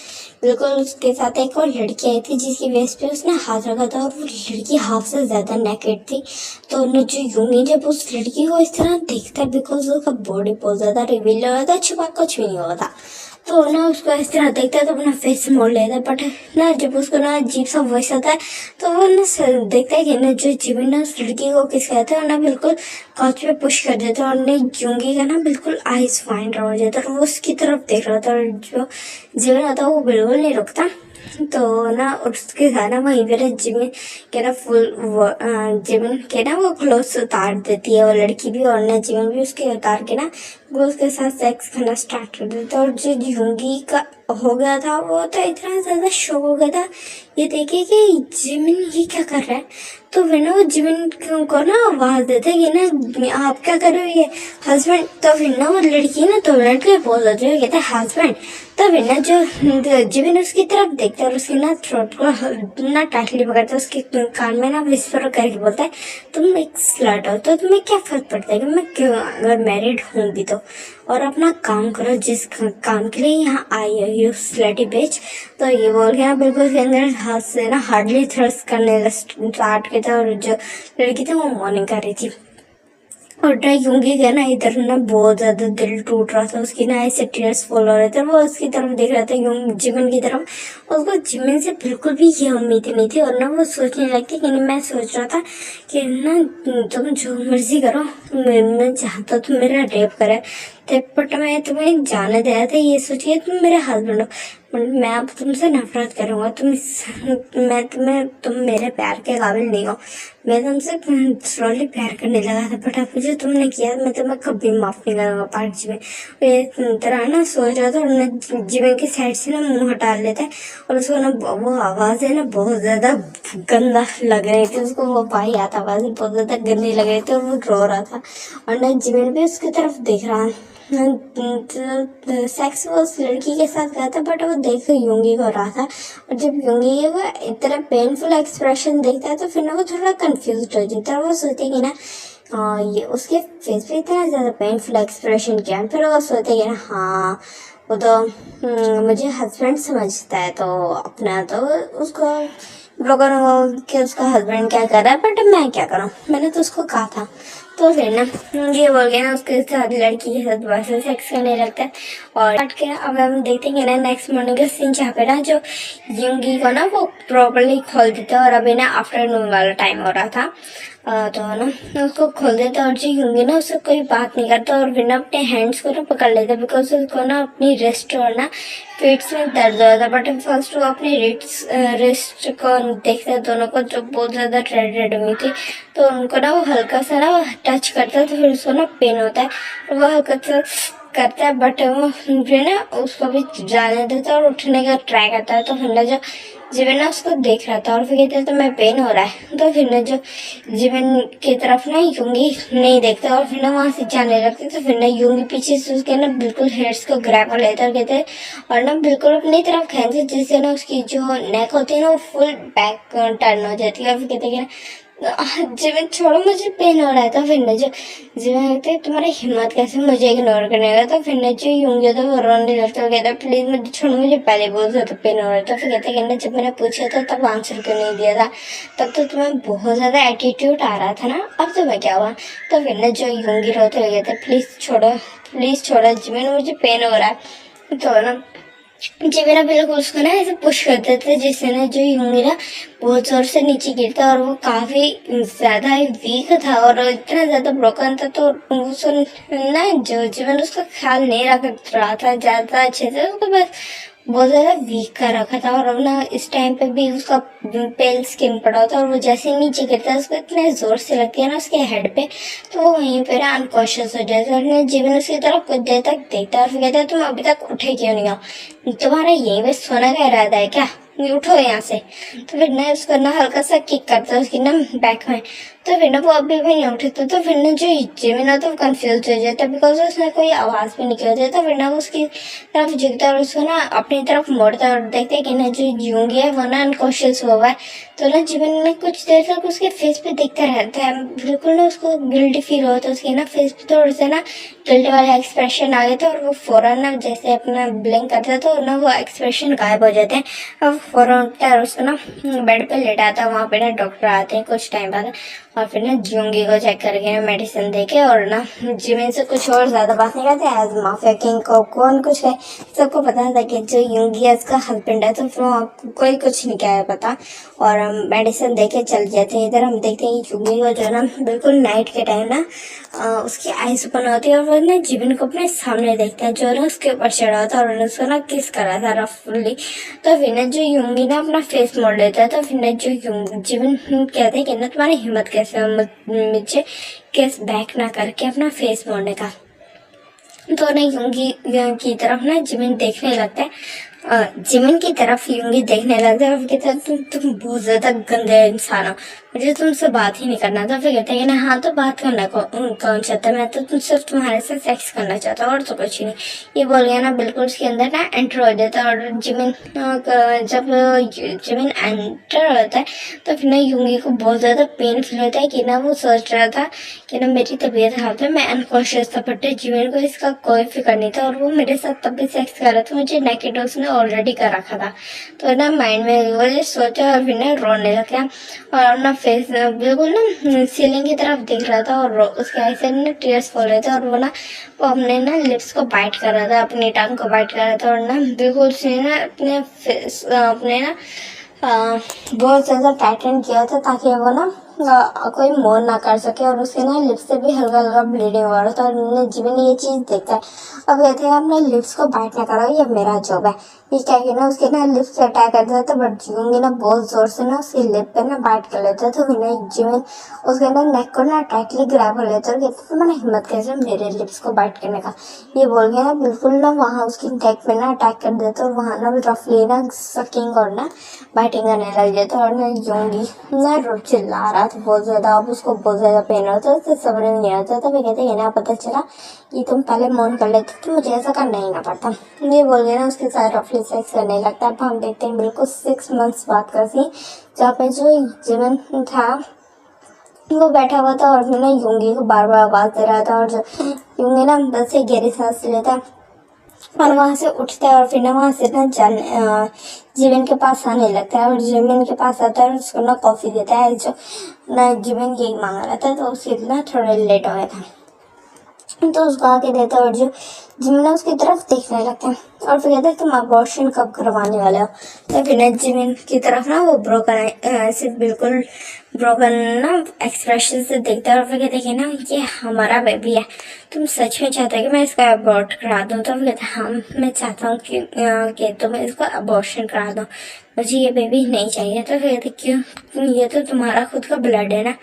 बिल्कुल उसके साथ एक और लड़की आई थी जिसकी वेस्ट पे उसने हाथ रखा था और वो लड़की हाफ से ज़्यादा नेकेड थी। तो जो यूंगी जब उस लड़की को इस तरह देखता है बिकॉज उसका बॉडी बहुत ज़्यादा रिवील हो रहा था, छुपा कुछ भी नहीं हुआ था, तो ना उसको इस तरह देखता है तो अपना फेस मोड़ लेता है। बट ना जब उसको ना अजीब सा वॉइस आता है तो वो ना देखता है कि ना जो जिमिन ना उस लड़की को किस कहता है और ना बिल्कुल कांच पे पुश कर देता है और ना यूंगी का ना बिल्कुल आइज फाइंड हो जाता है और वो उसकी तरफ देख रहा था और जो जिमिन आता है वो बिल्कुल नहीं रुकता। तो ना उसके साथ ना वहीं पे जिमिन के ना जिमिन के ना वो क्लोथ्स उतार देती है वो लड़की भी और ना जिमिन भी उसके उतार के ना वो उसके साथ सेक्स करना स्टार्ट कर देता है। और जो यूंगी का हो गया था वो तो इतना ज़्यादा शॉक हो गया था ये देखे कि जिमिन ये क्या कर रहा है। तो फिर ना वो जिमिन को ना आवाज़ देते कि ना आप क्या कर रहे हो ये हस्बैंड। तो फिर ना वो लड़की ना तो लड़के बोल देती है कहते हैं हस्बैंड। तो फिर ना जो जिमिन उसकी तरफ देखता है और उसकी ना थ्रोट को ना टाइटली पकड़ता है उसके कान में ना विस्पर करके बोलता है तुम एक स्लट हो तो तुम्हें क्या फर्क पड़ता है कि मैं क्यों अगर मैरिड हूँ भी तो और अपना काम करो जिस काम के लिए यहाँ आई हो यू स्लटी बिच। तो ये बोल के ना बिल्कुल उसके अंदर हाथ से ना हार्डली थ्रस्ट करने स्टार्ट किया था और जो लड़की थी वो मॉर्निंग कर रही थी। और ना यूंगी का ना इधर ना बहुत ज्यादा दिल टूट रहा था उसकी ना ऐसे टीयर्स फॉल हो रहे थे। वो उसकी तरफ देख रहा था जिमिन की तरफ। उसको जिमिन से बिल्कुल भी ये उम्मीद नहीं थी और ना वो सोचने लगती कि मैं सोच रहा था कि ना तुम जो मर्जी करो मैं चाहता तुम मेरा रेप करे थे बट मैं तुम्हें जाने दिया था ये सोचिए तुम मेरे हस्बैंड हो मैं अब तुमसे नफरत करूँगा तुम मेरे प्यार के काबिल नहीं हो। मैं तुमसे स्लोली प्यार करने लगा था बट अब जो तुमने किया मैं तुम्हें कभी माफ़ नहीं करूँगा पार्क जी में। ये तरह ना सोच रहा था और जिमिन की साइड से ना मुंह हटा लेता है और उसको ना वो आवाज़ है ना बहुत ज़्यादा गंदा लग रही थी उसको वो वाहियात आवाज़ बहुत ज़्यादा गंदी लग रही थी और वो रो रहा था और ना जिमिन भी उसकी तरफ देख रहा सेक्स वो उस लड़की के साथ गया था बट वो देख यूंगी को रहा था। और जब यूंगी वो इतना पेनफुल एक्सप्रेशन देखता है तो फिर ना वो थोड़ा कंफ्यूज हो जाता है और वो सोचते कि ना ये उसके फेस पे इतना ज़्यादा पेनफुल एक्सप्रेशन किया है। फिर वो सोचते कि ना हाँ वो तो मुझे हस्बैंड समझता है तो अपना तो उसको ब्रोकन हो कि उसका हस्बैंड क्या कर रहा है बट मैं क्या करूँ मैंने तो उसको कहा था। तो फिर ना ये बोल के ना उसके साथ लड़की के साथ वैसे सेक्स करने लगता है और हट के अब हम देखते हैं ना नेक्स्ट मॉर्निंग का सीन जहाँ पे ना जो यूंगी को ना वो प्रॉपर्ली खोल देता है और अभी ना आफ्टरनून वाला टाइम हो रहा था। तो ना उसको खोल देता है और जो यूंगी ना उससे कोई बात नहीं करता और फिर ना अपने हैंड्स को ना पकड़ लेता बिकॉज उसको ना अपनी रिस्ट और ना पेट्स में दर्द हो रहा था। बट फर्स्ट वो अपनी रिस्ट को देखता है दोनों को जो बहुत ज़्यादा रेड हुई थी तो उनको ना वो हल्का सा ना टच करता है तो फिर उसको ना पेन होता है और वो हल्का सा करता है बट वो फिर ना उसको भी जाने देता है और उठने का ट्राई करता है। तो फिर ना जो जिमिन ना उसको देख रहा था और फिर कहते हैं तो मैं पेन हो रहा है। तो फिर ना जो जिमिन की तरफ ना यूंगी नहीं देखता और फिर ना वहाँ से जाने लगते तो फिर ना यूंगी पीछे से उसके ना बिल्कुल हेयर्स को ग्रैब कर लेता और कहते हैं और ना बिल्कुल अपनी तरफ खींचते जिससे ना उसकी जो नेक होती है ना वो फुल बैक टर्न हो जाती है और फिर कहते हैं जिमिन छोड़ो मुझे पेन हो रहा है। तो फिर ना जो जिमिन कहते हैं तुम्हारी हिम्मत कैसे मुझे इग्नोर करने का। तो फिर ना जो यूंगी तो वो रोने लगता है कहता प्लीज मुझे छोड़ो मुझे पहले बहुत ज़्यादा पेन हो रहा है। तो फिर कहते हैं जब मैंने पूछा था तब आंसर क्यों नहीं दिया था तब तो तुम्हें बहुत ज़्यादा एटीट्यूड आ रहा था ना अब तुम्हें क्या हुआ। तो फिर ना जो यूंगी रोते हुए कहते प्लीज़ छोड़ो जिमिन मुझे पेन हो रहा है। तो ना जिमिन बिल्कुल उसको ना ऐसे पुश कर देते जिससे ना जो यूंगी ना बहुत जोर से नीचे गिरता और वो काफी ज्यादा वीक था और इतना ज्यादा ब्रोकन था तो उसको ना जो जिमिन उसका ख्याल नहीं रख रहा था ज्यादा अच्छे से उसको बस बहुत ज़्यादा वीक कर रखा था और अब ना इस टाइम पे भी उसका पेल स्किन पड़ा था और वो जैसे ही नीचे गिरता है उसको इतने ज़ोर से लगती है ना उसके हेड पे तो वो वहीं पे ना अनकॉन्शियस हो जाता है और जिमिन उसकी तरफ कुछ देर तक देखता है और फिर कहता है तुम अभी तक उठे क्यों नहीं हो तुम्हारा यहीं पे सोने का इरादा है क्या उठो यहाँ से। तो फिर ना उसको ना हल्का सा किक करता है उसकी ना बैक में। तो फिर ना वो अभी भी नहीं उठे तो फिर ना जो जिमिन है तो कंफ्यूज हो जाता है बिकॉज उसने कोई आवाज़ भी नहीं किया तो फिर ना उसकी तरफ झुकता है और उसको ना अपनी तरफ मोड़ता है और देखते हैं कि ना जो यूंगी है वो ना अनकॉन्शियस हुआ है। तो ना जिमिन ने कुछ देर तक उसके फेस पे देखता रहता है बिल्कुल ना उसको गिल्टी फील होता है उसके ना फेस पे थोड़ा सा ना गिल्टी वाले एक्सप्रेशन आ गए थे और वो फौरन ना जैसे अपना ब्लिंक करता है तो ना वो एक्सप्रेशन गायब हो जाते हैं। अब फ़ौरन उठता है और उसको ना बेड पे लेटाता है। वहाँ पे ना डॉक्टर आते हैं कुछ टाइम बाद और फिर ना यूंगी को चेक करके ना मेडिसिन देके और ना जिमिन से कुछ और ज़्यादा बात नहीं करते। एज माफिया किंग को कौन कुछ है सबको पता था कि जो यूंगी है उसका हस्बैंड है, तो फिर वहाँ कोई कुछ नहीं क्या पता और मेडिसिन देके चल जाते हैं। इधर हम देखते हैं यूंगी को जो ना बिल्कुल नाइट के टाइम ना उसकी आइज ओपन होती है और वो ना जिमिन को अपने सामने देखता है जो ना उसके ऊपर चढ़ा होता है और उसको ना किस करा था रफली। तो फिर ना जो यूंगी ना अपना फेस मोड़ लेता है। तो फिर ना जो जिमिन कहते हैं कि ना तुम्हारी हिम्मत कैसे है मुझे किस बैक ना करके अपना फेस मोड़ने का। तो ना यूंगी की तरफ ना जिमिन देखने लगता है, जिमिन की तरफ यूंगी देखने लगता है और कहता है तुम बहुत ज्यादा गंदे इंसान हो, मुझे तुमसे बात ही नहीं करना था। फिर कहते हैं कि ना हाँ तो बात करना कौन चाहता है, मैं तो सिर्फ तुम्हारे साथ सेक्स करना चाहता हूँ और तो कुछ नहीं। ये बोल गया ना बिल्कुल उसके अंदर ना एंटर हो जाता है और जिमिन जब जिमिन एंटर होता है तो फिर ना यूंगी को बहुत ज्यादा पेन फील होता है कि ना वो सोच रहा था कि ना मेरी तबीयत खराब है, मैं अनकॉन्शियस था, बट जिमिन को इसका कोई फिक्र नहीं था और वो मेरे साथ तब भी सेक्स कर रहा था, मुझे नेकेड उसने ऑलरेडी कर रखा था। तो ना माइंड में वो सोचा और फिर ना रोने लग गया और अपना फेस बिल्कुल ना सीलिंग की तरफ देख रहा था और उसके आई से ना टीयर्स फॉल रहे थे और वो ना वो अपने ना लिप्स को बाइट कर रहा था, अपनी टंग को बाइट कर रहा था और ना बिल्कुल उसने ना अपने फेस अपने ना बहुत ज़्यादा टाइटन किया था ताकि वो ना कोई मोर ना कर सके और उसके ना लिप्स से भी हल्का हल्का ब्लीडिंग हो रहा था और जिमिन ये चीज़ देखता है। अब कहते हैं अपने लिप्स को बाइट ना करो, ये मेरा जॉब है। ये क्या कि ना उसके ना लिप्स पे अटैक करता था बट जिमिन ना बहुत जोर से ना उसके लिप पे ना बाइट कर लेता था। फिर ना जिमिन उसके ना नेक को ना टाइटली ग्रैब कर लेता और कहते थे मैंने हिम्मत कैसे मेरे लिप्स को बाइट करने का। ये बोल के ना बिल्कुल ना वहाँ उसकी नेक पे ना अटैक कर देता और वहाँ ना रफली ना सकिंग और ना बाइटिंग करने लग जाता और ना यूंगी ना चिल्ला रहा था बहुत ज़्यादा। अब उसको बहुत ज़्यादा पेन होता तो समझ में नहीं आता था। फिर कहते हैं ना पता चला कि तुम पहले मौन कर लेते तो मुझे ऐसा करना ही ना पड़ता। ये बोल के ना उसके साथ रफली सेक्स करने लगता है। अब हम देखते हैं बिल्कुल 6 मंथ्स बाद का सीन जहाँ पे जो जिमिन था वो बैठा हुआ था और फिर ना यूंगी को बार बार आवाज़ दे रहा था और जो यूंगी ना बस से गहरी सांस लेता और वहाँ से उठता है और फिर ना वहाँ से ना जिमिन के पास आने लगता है और जिमिन के पास आता है और उसको ना कॉफ़ी देता है जो ना जिमिन यही मांगा रहा था तो उसके ना थोड़ा लेट हो गया था तो उसको आके देता है और जो जिमिन उसकी तरफ देखने लगता है और फिर कहता है तुम अबॉर्शन कब करवाने वाले हो। तो फिर ना जिमिन की तरफ ना वो ब्रोकन सिर्फ बिल्कुल ब्रोकन ना एक्सप्रेशन से देखता है और फिर कहते हैं ना ये हमारा बेबी है, तुम सच में चाहते हो कि मैं इसका अबॉर्ट करा दूँ। तो फिर कहते हैं हाँ मैं चाहता हूँ कि तुम इसको अबॉर्शन करा दो, मुझे ये बेबी नहीं चाहिए। तो फिर कहते क्यों, ये तो तुम्हारा खुद का ब्लड है ना।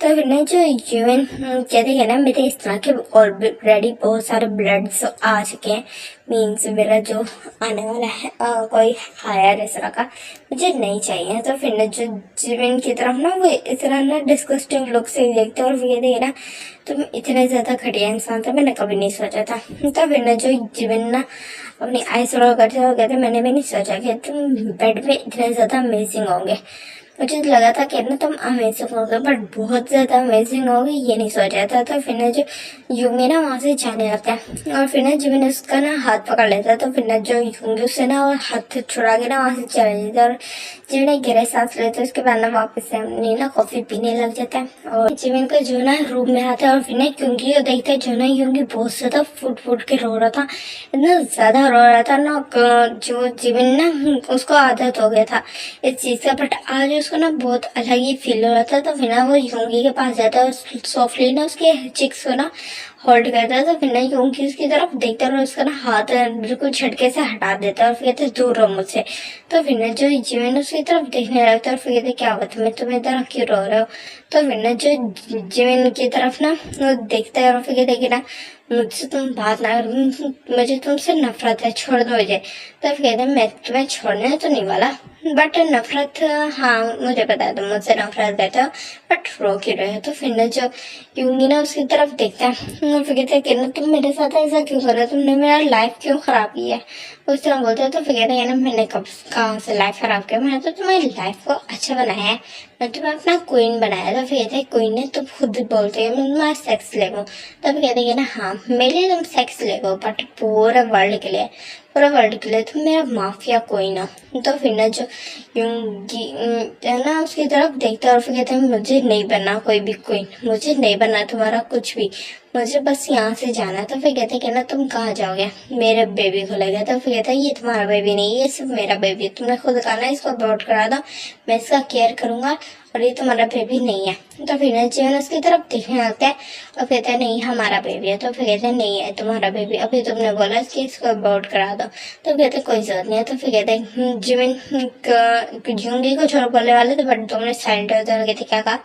तो फिर ना जो जिमिन कहते हैं ना मेरे इस तरह के ऑलरेडी बहुत सारे ब्लड्स आ चुके हैं, मीन्स मेरा जो आने वाला है कोई हायर इस तरह का मुझे नहीं चाहिए। तो फिर ना जो जिमिन की तरफ ना वो इस तरह ना डिस्गस्टिंग लुक से देखते और फिर कहते ना तुम इतने ज़्यादा घटिया इंसान था, मैंने कभी नहीं सोचा था। तो फिर ना जो जिमिन ना अपनी आइस रोल करते और कहते मैंने भी नहीं सोचा कि तुम बेड पे इतने ज़्यादा अमेजिंग होंगे, मुझे लगा था कि ना तुम अमेजिंग होगे बट बहुत ज़्यादा अमेजिंग होगे ये नहीं सोचा था। तो फिर ना जो यूंगी ना वहाँ से जाने लगता है और फिर ना जिमिन उसका ना हाथ पकड़ लेता है। तो फिर ना जो यूंगी उससे ना और हाथ छुड़ा के ना वहाँ से चले जाता है और जिमिन गहरे सांस लेते है। उसके बाद ना वापस से अपनी ना कॉफ़ी पीने लग जाता है और जिमिन को जो ना रूम में आता है और फिर ना यूंगी को देखता है जो ना यूंगी बहुत ज़्यादा फुट फुट के रो रहा था, इतना ज़्यादा रो रहा था ना जो जिमिन ना उसको आदत हो गया था इस चीज़ का, बट आज उसको ना बहुत अलग ही फील हो रहा था। तो फिर ना वो यूंगी के पास जाता है और सॉफ्टली ना उसके चिक्स को ना होल्ड करता है। तो फिर ना यूंगी उसकी तरफ देखता है और उसका ना हाथ बिल्कुल झटके से हटा देता है और फिर कहते दूर रहो मुझसे। तो फिर ना जो जिमिन उसकी तरफ देखने लगता है और फिर कहते क्या बात है तुम इधर क्यों रो रहे हो। तो फिर ना जो जिमिन की तरफ ना वो देखता है और फिर कहते कि ना मुझसे तुम बात ना करो, मुझे तुमसे नफरत है, छोड़ दो मुझे। तो फिर कहते मैं तुम्हें छोड़ने तो नहीं वाला बट नफरत, हाँ मुझे पता है तुम मुझसे नफरत करते हो बट रो क्यों रहे हो। तो फिर ना जो यूंगी ना उसकी तरफ देखता है और फिर कहते हैं कि ना तुम मेरे साथ ऐसा क्यों कर रहे हो, तुमने मेरा लाइफ क्यों खराब किया है उस तरह बोलते हो। तो फिर कहते हैं ना मैंने कब कहाँ से लाइफ खराब किया, मैंने तो तुम्हारी लाइफ को अच्छा बनाया है, मैं तुम्हें अपना क्वीन बनाया। तो फिर कहते हैं क्वीन ने तुम खुद बोलते हो मैं तुम्हारा सेक्स ले गो। तो फिर कहते हैं ना हाँ मेरे लिए तुम सेक्स ले गो बट पूरे वर्ल्ड के लिए पूरा वर्ल्ड के लिए, तुम मेरा माफिया कोई ना। तो फिर ना जो यूंगी है ना उसकी तरफ देखता है और फिर कहते हैं मुझे नहीं बनना कोई भी क्वीन, मुझे नहीं बनना तुम्हारा कुछ भी, मुझे बस यहाँ से जाना है। तो फिर कहते हैं कि ना तुम कहाँ जाओगे, मेरे बेबी को लेगा। तो फिर कहता है ये तुम्हारा बेबी नहीं, ये सिर्फ मेरा बेबी है, तुमने खुद कहा ना इसको अबॉर्ट करा दो, मैं इसका केयर करूंगा और ये तुम्हारा बेबी नहीं है। तो फिर ना जीवन उसकी तरफ देखने लगता है और कहता है नहीं हमारा बेबी है। तो फिर कहते हैं नहीं है तुम्हारा बेबी, अभी तुमने बोला कि इसको अबॉर्ट करा दो। तो कहते हैं कोई जरूरत नहीं है। तो फिर कहते हैं जीवन जूंगी को छोड़ बोलने वाले थे बट तुमने साइलेंट हो। तो कहते क्या कहा।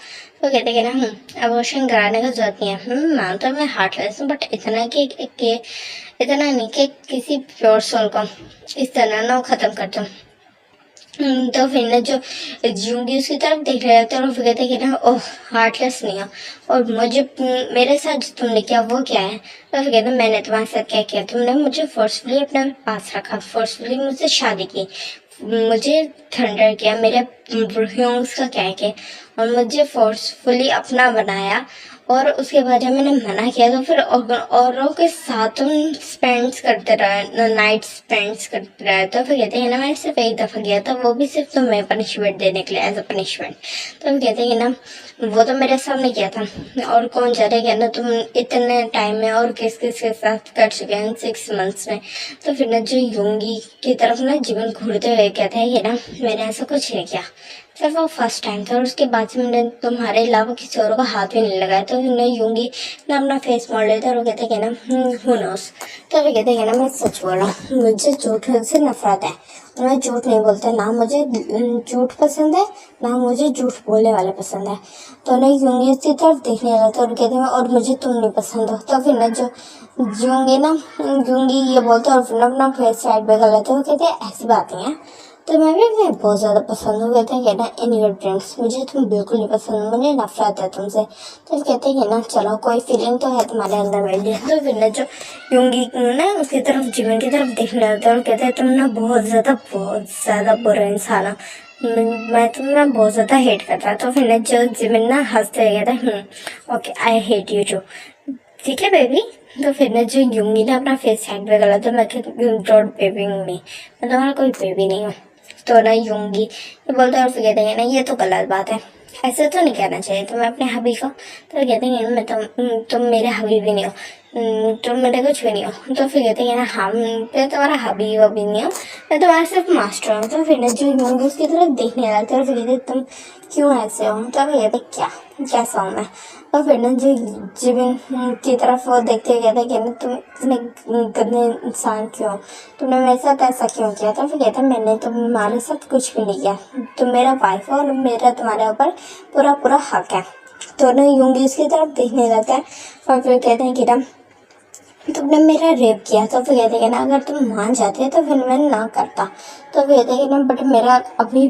तो कहते कि ना अबॉर्शन कराने का जरूरत नहीं है। मानता मैं हार्टलेस हूँ बट इतना इतना नहीं कि किसी प्योर सोल को इस तरह ना खत्म कर दूँ। तो फिर ना जो जूंगी उसकी तरफ देख रहे होते और फिर कहते कि ना ओह हार्टलेस नहीं हो, और मुझे मेरे साथ जो तुमने किया वो क्या है। तो फिर कहते मैंने तुम्हारे साथ क्या किया, तुमने मुझे फोर्सफुली अपने पास रखा, फोर्सफुली मुझसे शादी की, मुझे थंडर किया, मेरे ह्यूंग्स का क्या किया और मुझे फोर्सफुली अपना बनाया, और उसके बाद जब मैंने मना किया तो फिर औरों के साथ तुम स्पेंड्स करते रहे, नाइट स्पेंड्स करते रहे। तो फिर कहते हैं ना मैंने सिर्फ एक दफ़ा किया था, वो भी सिर्फ तुम्हें पनिशमेंट देने के लिए, एज अ पनिशमेंट। तो हम कहते हैं ना वो तो मेरे सामने किया था, और कौन जानेगा ना तुम इतने टाइम में और किस किस के साथ कर चुके हैं 6 months में। तो फिर ना जो यूंगी की तरफ ना जीवन घूरते हुए कहते हैं कि ना मैंने ऐसा कुछ नहीं किया, सिर्फ वो फर्स्ट टाइम था और उसके बाद से मैंने तुम्हारे अलावा किसी और को हाथ भी नहीं लगाया। तो फिर यूंगी ना अपना फेस मोड़ लेते और वो कहते हैं ना हु नोस। तो वे कहते हैं ना मैं सच बोल रहा हूँ, मुझे झूठ से नफरत है और मैं झूठ नहीं बोलता, ना मुझे झूठ पसंद है ना मुझे झूठ बोलने वाले पसंद है। तो ना यूंगी उसकी तरफ देखने लगा और कहते हैं और मुझे तुम नहीं पसंद हो। तो फिर ना जो यूंगी ये बोलते और फिर अपना फेस साइड पे कर लेते, वो कहते हैं ऐसी बात नहीं है, तो मैं भी बहुत ज़्यादा पसंद हो। कहते हैं कि ना इन योर फ्रेंड्स, मुझे तुम बिल्कुल नहीं पसंद, मुझे नफरत है तुमसे। तो कहते हैं कि ना चलो कोई फीलिंग तो है तुम्हारे अंदर मेरे लिए। तो फिर ना जो यूंगी ना उसकी तरफ जीवन की तरफ देखने लगता है और कहते हैं तुम ना बहुत ज़्यादा बुरा इंसान हो, मैं तुम्हें बहुत ज़्यादा हेट करता। तो फिर ना जो जीवन ना हंसते हुए कहता है okay I hate you too, ठीक है बेबी। तो फिर ना जो यूंगी ने अपना फेस साइड पे गला, तो मैं डॉट बेबी मी, मैं तुम्हारा कोई बेबी नहीं हूँ। तो ना यूंगी ये बोलते हैं और फिर कहते हैं ना ये तो गलत बात है, ऐसे तो नहीं कहना चाहिए तुम्हें अपने हबी को। तो कहते हैं मैं तुम मेरे हबी भी नहीं हो, तुम मेरे कुछ भी नहीं हो। तो फिर कहते हैं ना हाँ मैं तुम्हारा हबी वबी नहीं हो, मैं तुम्हारा सिर्फ मास्टर हूँ। तो फिर ना जो यूंगी उसकी तरफ देखने लगते और फिर कहते तुम क्यों ऐसे हो। तो फिर कहते कैसा हूँ मैं। और फिर ना जो जीवन की तरफ वो देखते हुए कहते कि ना तुम इतने गंदे इंसान क्यों हो, तुमने मेरे साथ ऐसा क्यों किया। तो फिर कहते मैंने तुम्हारे साथ कुछ भी नहीं किया, तुम मेरा वाइफ हो और मेरा तुम्हारे ऊपर पूरा हक है। तो ना यूंगी उसकी तरफ देखने लगता है और फिर कहते हैं कि ना तुमने मेरा रेप किया। तो फिर कहते हैं ना अगर तुम मान जाते तो फिर मैं ना करता। तो फिर कहते हैं ना बट मेरा अभी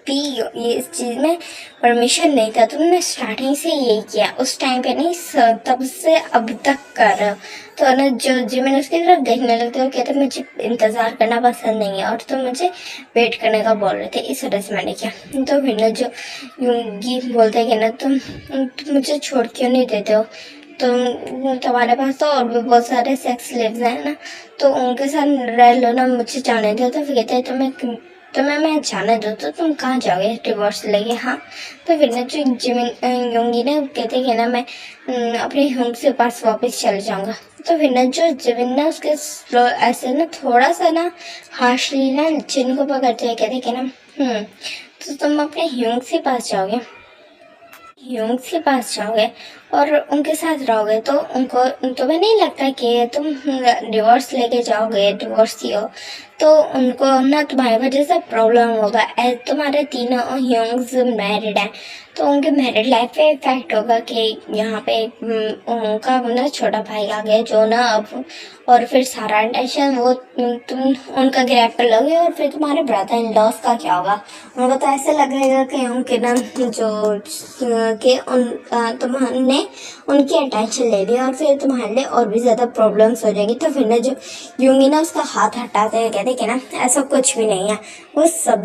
भी ये इस चीज़ में परमिशन नहीं था, तुमने स्टार्टिंग से यही किया, उस टाइम पे नहीं तब से अब तक कर रहे हो। तो ना जो मैंने उसकी तरफ देखने लगते हो कहते मुझे इंतज़ार करना पसंद नहीं है और तुम मुझे वेट करने का बोल रहे थे, इस वजह से मैंने किया। तो फिर ना जो यूंगी बोलते कि ना तुम मुझे छोड़ क्यों नहीं देते हो, तुम्हारे पास तो और भी बहुत सारे सेक्स लिव्स हैं ना, तो उनके साथ रह लो ना, मुझे जाने दो। तो फिर कहते हैं तुम्हें मैं जाने दो तो तुम कहाँ जाओगे डिवोर्स लेके। हाँ तो फिर ना जो यूंगी ने कहते कि ना मैं अपने होम से पास वापस चले जाऊँगा। तो फिर ना जो जिमिन ना उसके ऐसे ना थोड़ा सा ना हार्शली ना जिन को पकड़ते हैं, कहते कि ना तो तुम अपने ह्यूंग के पास जाओगे और उनके साथ रहोगे तो तुम्हें नहीं लगता कि तुम डिवोर्स लेके जाओगे, डिवोर्सी हो तो उनको ना तुम्हारी वजह से प्रॉब्लम होगा। तुम्हारे तीनों ह्यूंग्स मैरिड हैं तो उनके मैरिड लाइफ पे इफेक्ट होगा कि यहाँ पे उनका ना छोटा भाई आ गया जो ना अब, और फिर सारा टेंशन वो तुम उनका ग्रैब कर लोगे और फिर तुम्हारे ब्रदर इन लॉस का क्या होगा। उनको तो ऐसे लगेगा कि उनके ना जो कि तुमने ने उनकी अटेंशन ले ली और फिर तुम्हारे लिए और भी ज़्यादा प्रॉब्लम्स हो जाएगी। तो फिर ना जो यूंगी ना उसका हाथ हटाते हुए कहते कि ना ऐसा कुछ भी नहीं है, वो सब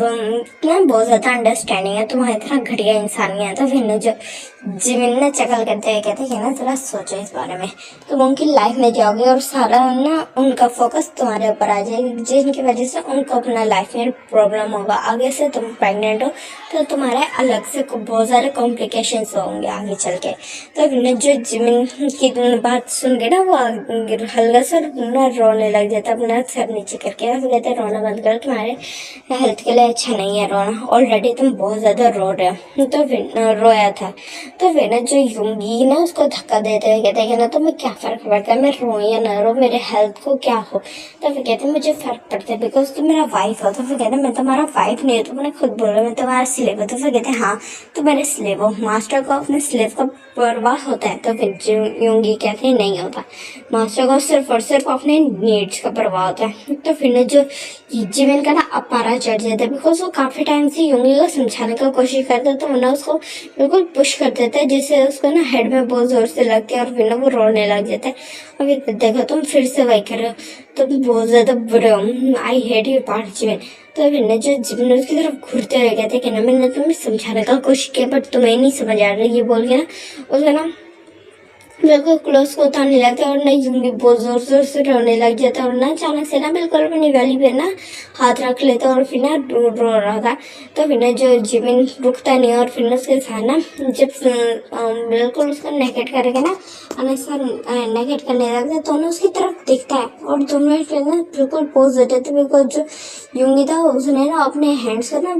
ना बहुत ज़्यादा अंडरस्टैंडिंग है, तुम्हारी तरह घटिया इंसान नहीं है। तो फिर ना जो जिमिन ना चकल करते हुए कहते कि ना ज़रा सोचो इस बारे में, तुम उनकी लाइफ में जाओगे और सारा ना उनका फोकस तुम्हारे ऊपर आ जाएगी, जिनकी वजह से उनको अपना लाइफ में प्रॉब्लम होगा। आगे से तुम प्रेग्नेंट हो तो तुम्हारे अलग से बहुत सारे कॉम्प्लिकेशंस होंगे आगे चल के। तो फिर ना जो जिमिन की बात सुन के ना वो हल्का सा ना रोने लग जाता, अपना सर नीचे करके और कहते रोना बंद करो, तुम्हारे हेल्थ के लिए अच्छा नहीं है रोना, ऑलरेडी तुम बहुत ज़्यादा रो रहे हो। तो फिर रोया था। तो फिर ना जो यूंगी ना उसको धक्का देते हुए कहते हैं कि ना तुम्हें क्या फ़र्क पड़ता है मैं रो या ना रो, मेरे हेल्थ को क्या हो। तो फिर कहते हैं मुझे फ़र्क पड़ता है बिकॉज तुम मेरा वाइफ हो। तो फिर कहते हैं मैं तुम्हारा वाइफ नहीं हूँ, तुमने खुद बोला मैं तुम्हारा स्लेव हो। तो फिर कहते हैं हाँ तुम मेरे स्लेव हो, मास्टर को अपने स्लेव का परवाह होता है। तो फिर यूंगी कहते हैं नहीं होता, मास्टर को सिर्फ और सिर्फ अपने नीड्स का परवाह होता है। तो फिर ना जो जिमिन का ना अपारा चढ़ जाता है बिकॉज वो काफ़ी टाइम से यूंगी को समझाने का कोशिश करता है, तो वो ना उसको बिल्कुल पुश कर देता है जिससे उसको ना हेड में बहुत ज़ोर से लगती है और फिर ना वो रोने लग जाता है। और फिर देखो तुम फिर से वही कर रहे हो, तुम बहुत ज़्यादा बुरे हो, आई हेट यू पार्ट जिमिन। तो फिर ना जो जिमिन उसकी तरफ घूरते हुए कहते हैं कि ना मैंने तुम्हें समझाने का कोशिश किया बट तुम्हें नहीं समझ आ रही, ये बोल के ना उसका ना बिल्कुल क्लोज को उतारने लगता है और ना यूंगी बहुत जोर जोर से रोने लग जाता है और ना अचानक से ना बिल्कुल अपनी वैली पे ना हाथ रख लेता है और फिर ना रो रहा था। तो फिर ना जो जिमिन रुकता नहीं और फिर ना उसके साथ ना जब बिल्कुल उसको नेकेट करके ना अनसा नेकेट करने लगता है तो ना उसकी तरफ दिखता है और दोनों फिर ना बिल्कुल पोज देते थे बिकॉज जो यूंगी था उसने ना अपने हैंड्स को ना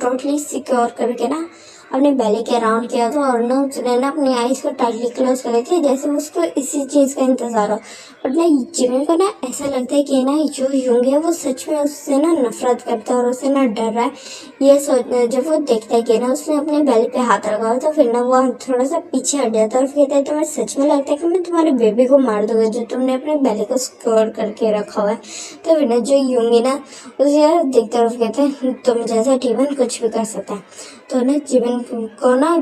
टोटली सिक्योर करके ना अपने बेली के अराउंड किया था और ना उसने ना अपनी आईज को टाइटली क्लोज कर थे जैसे उसको इसी चीज़ का इंतजार हो। बट ना जिमिन को ना ऐसा लगता है कि ना जो यूंगी है वो सच में उससे ना नफरत करता है और उससे ना डर रहा है। ये सोच जब वो देखता है कि ना उसने अपने बेली पे हाथ रखा हो तो फिर ना वो थोड़ा सा पीछे हट जाता है और कहता है तुम्हें सच में लगता है कि मैं तुम्हारे बेबी को मार दूंगा जो तुमने अपने बेली को सिक्योर करके रखा हुआ है। तो फिर ना जो यूंगी ना उसे देखते और कहते हैं तुम जैसा टीवन कुछ भी कर सकता है। तो ना जिमिन को ना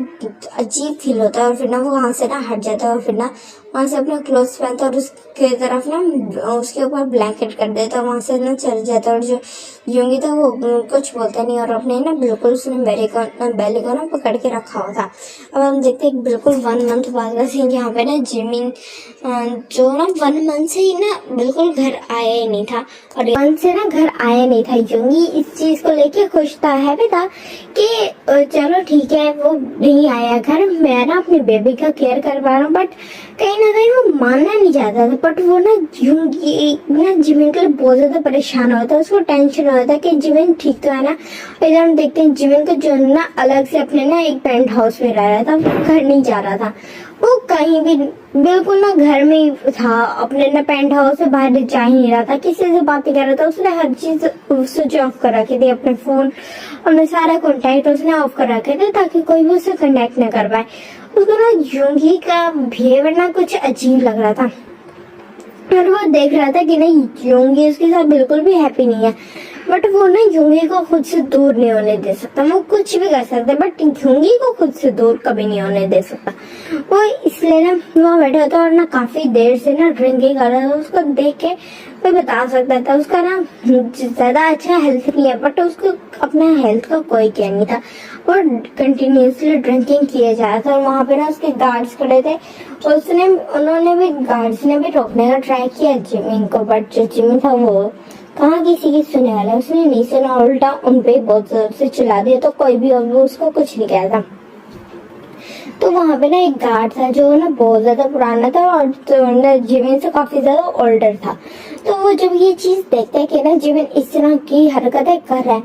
अजीब फील होता है और फिर ना वो वहाँ से ना हट जाता है और फिर ना वहाँ से अपना क्लोथ्स पहनता है और उसके तरफ ना उसके ऊपर ब्लैंकेट कर देता है, वहाँ से ना चल जाता है। और जो यूंगी था वो कुछ बोलता नहीं और अपने ना बिल्कुल उसने बेली को ना पकड़ के रखा हुआ था। अब हम देखते हैं बिल्कुल 1 मंथ बाद का सीन, यहाँ पे ना जिमिन जो ना 1 मंथ से ही ना बिल्कुल घर आया ही नहीं था और 1 मंथ से ना घर आया नहीं था। यूंगी इस चीज़ को लेके खुश था, हैप्पी था कि चलो ठीक है वो नहीं आया घर, मैं ना अपनी बेबी का केयर कर पा रहा हूँ। बट कहीं ना कहीं वो मानना नहीं चाहता था। बट वो ना यूंगी ना जिमिन के लिए बहुत ज्यादा परेशान होता है, उसको टेंशन होता है कि जिमिन ठीक तो है ना। इधर हम देखते हैं जिमिन को जो ना अलग से अपने ना एक पेंट हाउस में रह रहा था, घर नहीं जा रहा था, वो कहीं भी बिल्कुल ना घर में ही था, अपने ना पेंट हाउस से बाहर जा ही नहीं रहा था, किसी से बात नहीं कर रहा था। उसने हर चीज स्विच ऑफ कर रखी थी, अपने फोन अपने सारा कॉन्टैक्ट उसने ऑफ कर रखे थे ताकि कोई भी उससे कनेक्ट न कर पाए। उसको ना यूंगी का बिहेवियर ना कुछ अजीब लग रहा था और वो देख रहा था कि नहीं यूंगी उसके साथ बिल्कुल भी हैप्पी नहीं है। बट वो ना यूंगी को खुद से दूर नहीं होने दे सकता, वो कुछ भी कर सकता है बट यूंगी को खुद से दूर कभी नहीं होने दे सकता। वो इसलिए ना वहाँ बैठा होता और ना काफी देर से ना ड्रिंकिंग कर रहा था। उसको देख के कोई बता सकता था उसका ना ज्यादा अच्छा हेल्थ नहीं है, बट उसको अपना हेल्थ का कोई केयर नहीं था और कंटिन्यूसली ड्रिंकिंग किए जा रहा था। और वहाँ पे ना उसके गार्ड्स खड़े थे, गार्ड्स ने भी रोकने का ट्राई किया जिमिन को, बट जो जिमिन था वो कहाँ किसी की सुनने वाला, उसने नहीं सुना, उल्टा उन पे बहुत जोर से चिल्ला दिया तो कोई भी और वो उसको कुछ नहीं कहता। तो वहाँ पे ना एक गार्ड था जो ना बहुत ज्यादा पुराना था और तो जिमिन से काफी ज्यादा ओल्डर था। तो वो जब ये चीज देखते है कि ना जिमिन इस तरह की हरकतें कर रहा है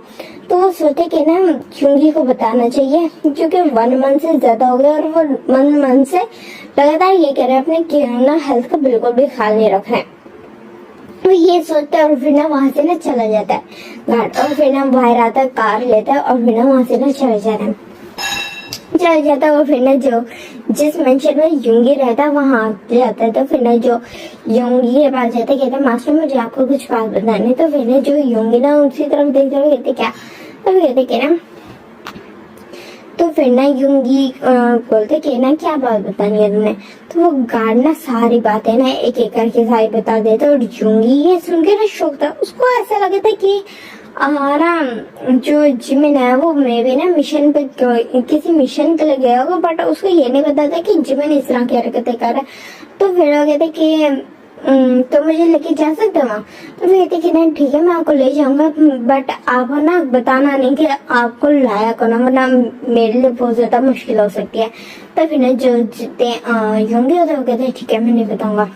तो वो सोचते कि ना यूंगी को बताना चाहिए, क्योंकि 1 मंथ से ज्यादा हो गया और वो 1 मंथ से लगातार ये कह रहे हैं अपने ना हेल्थ का बिल्कुल भी ख्याल नहीं रख रहे हैं। तो ये सोचता है और फिर ना वहाँ से ना चला जाता है गार्ड और फिर ना बाहर आता है, कार लेता है और फिर ना वहाँ से ना चला जाता है और फिर ना जो जिस मेंशन में यूंगी रहता है वहाँ जाता है। तो फिर ना जो यूंगी के पास जाता है, कहता है मास्टर मुझे आपको कुछ बात बतानी। तो फिर ना जो यूंगी ना उसी तरफ देखते हुए कहते क्या, तो कहते कि ना तो फिर ना युंगी बोलते कि ना क्या बात बतानी है तुमने। तो वो गार्ड ना सारी बातें ना एक एक करके सारी बता देते, और युंगी ये सुन के ना शौक था, उसको ऐसा लगा था कि हमारा जो जिमिन है वो मे भी ना मिशन पे किसी मिशन के लिए गया होगा, बट उसको ये नहीं पता था कि जिमिन इस तरह की हरकतें कर रहा है। तो फिर वो कहते कि तो मुझे लेके जा सकते हो वहाँ। तो फिर कहते कि नहीं ठीक है मैं आपको ले जाऊंगा, बट आप ना बताना नहीं कि आपको लाया कौन है, वरना मेरे लिए बहुत ज्यादा मुश्किल हो सकती है। तो फिर ना जो जितने होंगे होते वो कहते ठीक है मैं नहीं बताऊंगा।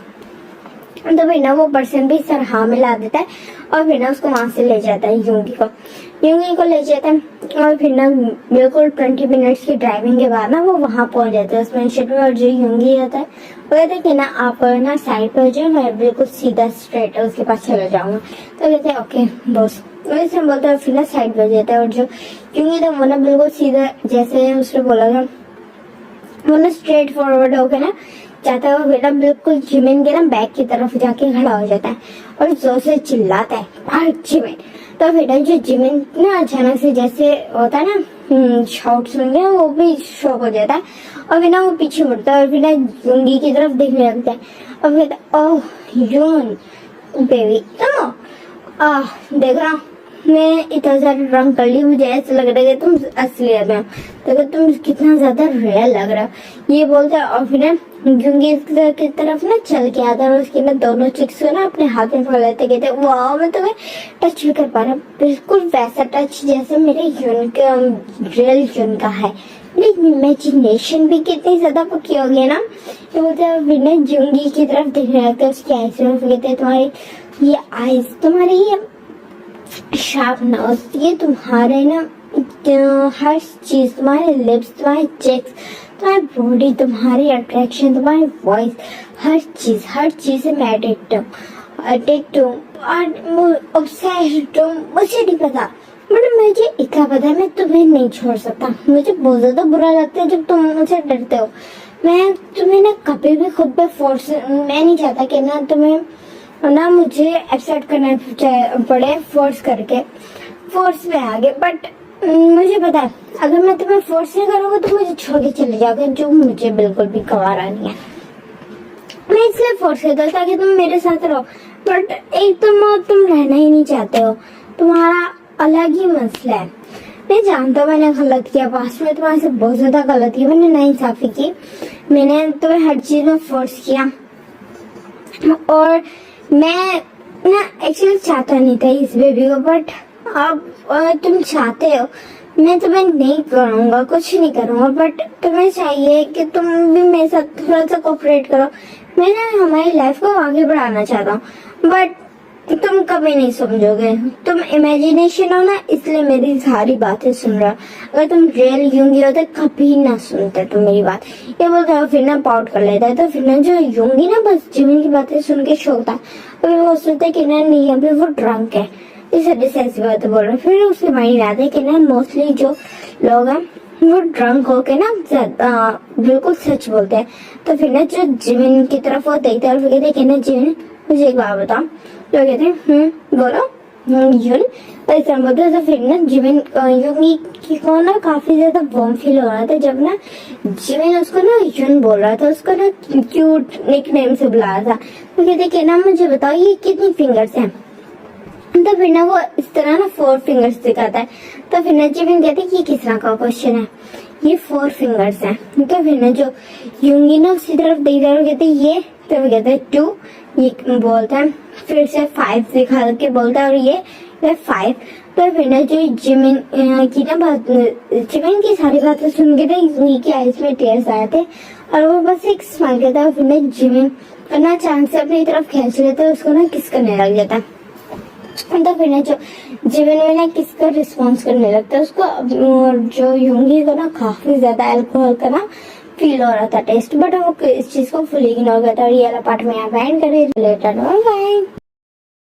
तो फिर ना वो पर्सन भी सर हाँ मिला देता है, और फिर ना उसको वहां से ले जाता है युंगी को ले जाता है। और फिर ना बिल्कुल 20 मिनट्स की ड्राइविंग के बाद ना वो वहां पहुंच जाता है उस मेंशन में। और जो युंगी होता है वो कहते हैं कि ना आप ना साइड पर जाओ, मैं बिल्कुल सीधा स्ट्रेट उसके पास चला जाऊंगा। तो कहते हैं ओके बॉस, वैसे बोलते हैं। फिर ना साइड पर जाता है, और जो युंगी था वो ना बिल्कुल सीधा जैसे उसने बोला था वो ना स्ट्रेट फॉरवर्ड होकर ना जाता है। वो बेटा बिल्कुल जिमिन के ना बैक की तरफ जाके खड़ा हो जाता है और जोर से चिल्लाता है भाग जिमिन। तो बेटा जो जिमिन ना अचानक से जैसे होता है ना शाउट सुन के वो भी शॉक हो जाता है, और फिर ना वो पीछे मुड़ता है और फिर ना युंगी की तरफ देखने लगता है। और फिर ओह यून बेबी तुम देख रहा मैं इतना ज्यादा रंग कर ली, मुझे ऐसा लग रहा है कि तुम असलियत में देखो तुम कितना ज्यादा रियल लग रहा है ये बोलता है। और फिर ना युंगी की तरफ ना चल के आता है और उसकी ना दोनों चिक्स को ना अपने हाथ में पकड़ लेते, कहते वाह मैं तुम्हें टच भी कर पा रहा हूँ, बिल्कुल वैसा टच जैसे मेरे यून का रियल यून का है। मेरी इमेजिनेशन भी कितनी ज्यादा पक्की हो गई ना। ये बोलते हैं फिर ना युंगी की तरफ देखने लगता है उसकी आईज में, कहते हैं तुम्हारी ये आईज, तुम्हारी ये शार्प नोज, ये तुम्हारे ना हर चीज, तुम्हारे लिप्स, तुम्हारे चेक्स, तुम्हारी बॉडी, तुम्हारी अट्रैक्शन, तुम्हारी वॉइस, हर चीज से मैं अडिक्ट हूँ और ऑब्सेस्ड हूँ। मुझे नहीं पता बट मुझे इतना पता है मैं तुम्हें नहीं छोड़ सकता। मुझे बहुत ज्यादा बुरा लगता है जब तुम मुझसे डरते हो। मैं तुम्हें ना कभी भी खुद पे फोर्स, मैं नहीं चाहता कि ना तुम्हें ना मुझे एक्सेप्ट करना पड़े फोर्स करके, फोर्स में आगे। बट मुझे पता है अगर मैं तुम्हें फोर्स नहीं करूँगा तो मुझे छोड़ के चले जाओगे, जो मुझे बिल्कुल भी गवारा नहीं है। मैं इसलिए फोर्स करता हूँ ताकि तुम मेरे साथ रहो, बट एक तुम रहना ही नहीं चाहते हो, तुम्हारा अलग ही मसला है। मैं जानता हूँ मैंने गलत किया, पास्ट में तुम्हारे से बहुत ज्यादा गलत की, मैंने नाइंसाफी की, मैंने तुम्हें हर चीज में फोर्स किया, और मैं ना एक्चुअली चाहता नहीं था इस बेबी को, बट अब तुम चाहते हो, मैं तुम्हें नहीं करूँगा, कुछ नहीं करूँगा, बट तुम्हें चाहिए कि तुम भी मेरे साथ थोड़ा सा कोऑपरेट करो। मैं ना हमारी लाइफ को आगे बढ़ाना चाहता हूँ, बट तुम कभी नहीं समझोगे, तुम इमेजिनेशन हो ना, इसलिए मेरी सारी बातें सुन रहा। अगर तुम रियल युंगी होते कभी ना सुनते तुम मेरी बात। ये बोलता है फिर ना पाउट कर लेता है। तो फिर ना जो युंगी ना बस जिमिन की बातें सुन के शौक था, अभी वो सोचता है कि ना नहीं अभी वो ड्रंक है, इस वजह से ऐसी बातें बोल रहे। फिर उसके माइंड में आता है कि ना मोस्टली जो लोग हैं वो ड्रंक होके ना बिल्कुल सच बोलते हैं। तो फिर ना जो जिमिन की तरफ वो देखते हैं और कहते हैं कि ना जिमिन मुझे एक बात बताओ। तो कहते हैं बोलो यून, ऐसा बोलते। तो फिर ना जिमिन युंगी को ना काफी ज्यादा वार्म फील हो रहा था जब ना जिमिन उसको ना यून बोल रहा था, उसको ना क्यूट निकनेम से बुला रहा था। तो कहते कि ना मुझे बताओ ये कितनी फिंगर्स हैं। तो फिर ना वो इस तरह ना 4 फिंगर्स दिखाता है। तो फिर ना जिमिन कहते कि ये किस तरह का क्वेश्चन है, ये 4 फिंगर्स हैं। तो फिर ना जो युंगी ना उसकी तरफ देख रहा है कहते ये, तो वो कहते हैं 2, ये बोलता है, फिर से 5 दिखा के बोलता है और ये 5। तो फिर ना जो जिमिन की ना बात, जिमिन की सारी बातें सुन के ना युंगी की आईज में टीयर्स आए थे और वो बस एक स्माइल करता है। फिर ना जिमिन ना चांद से अपनी तरफ खींच लेता है, उसको ना किस करने लग जाता है। तो फिर ना जो जिमिन में ना किसका रिस्पॉन्स करने लगता है उसको, जो युंगी को ना काफी ज्यादा अल्कोहल का ना फील हो रहा था टेस्ट, बट वो इस चीज को फुल इग्नोर करता है। और ये वाला पार्ट में यहाँ एंड करें, लेटर बाय।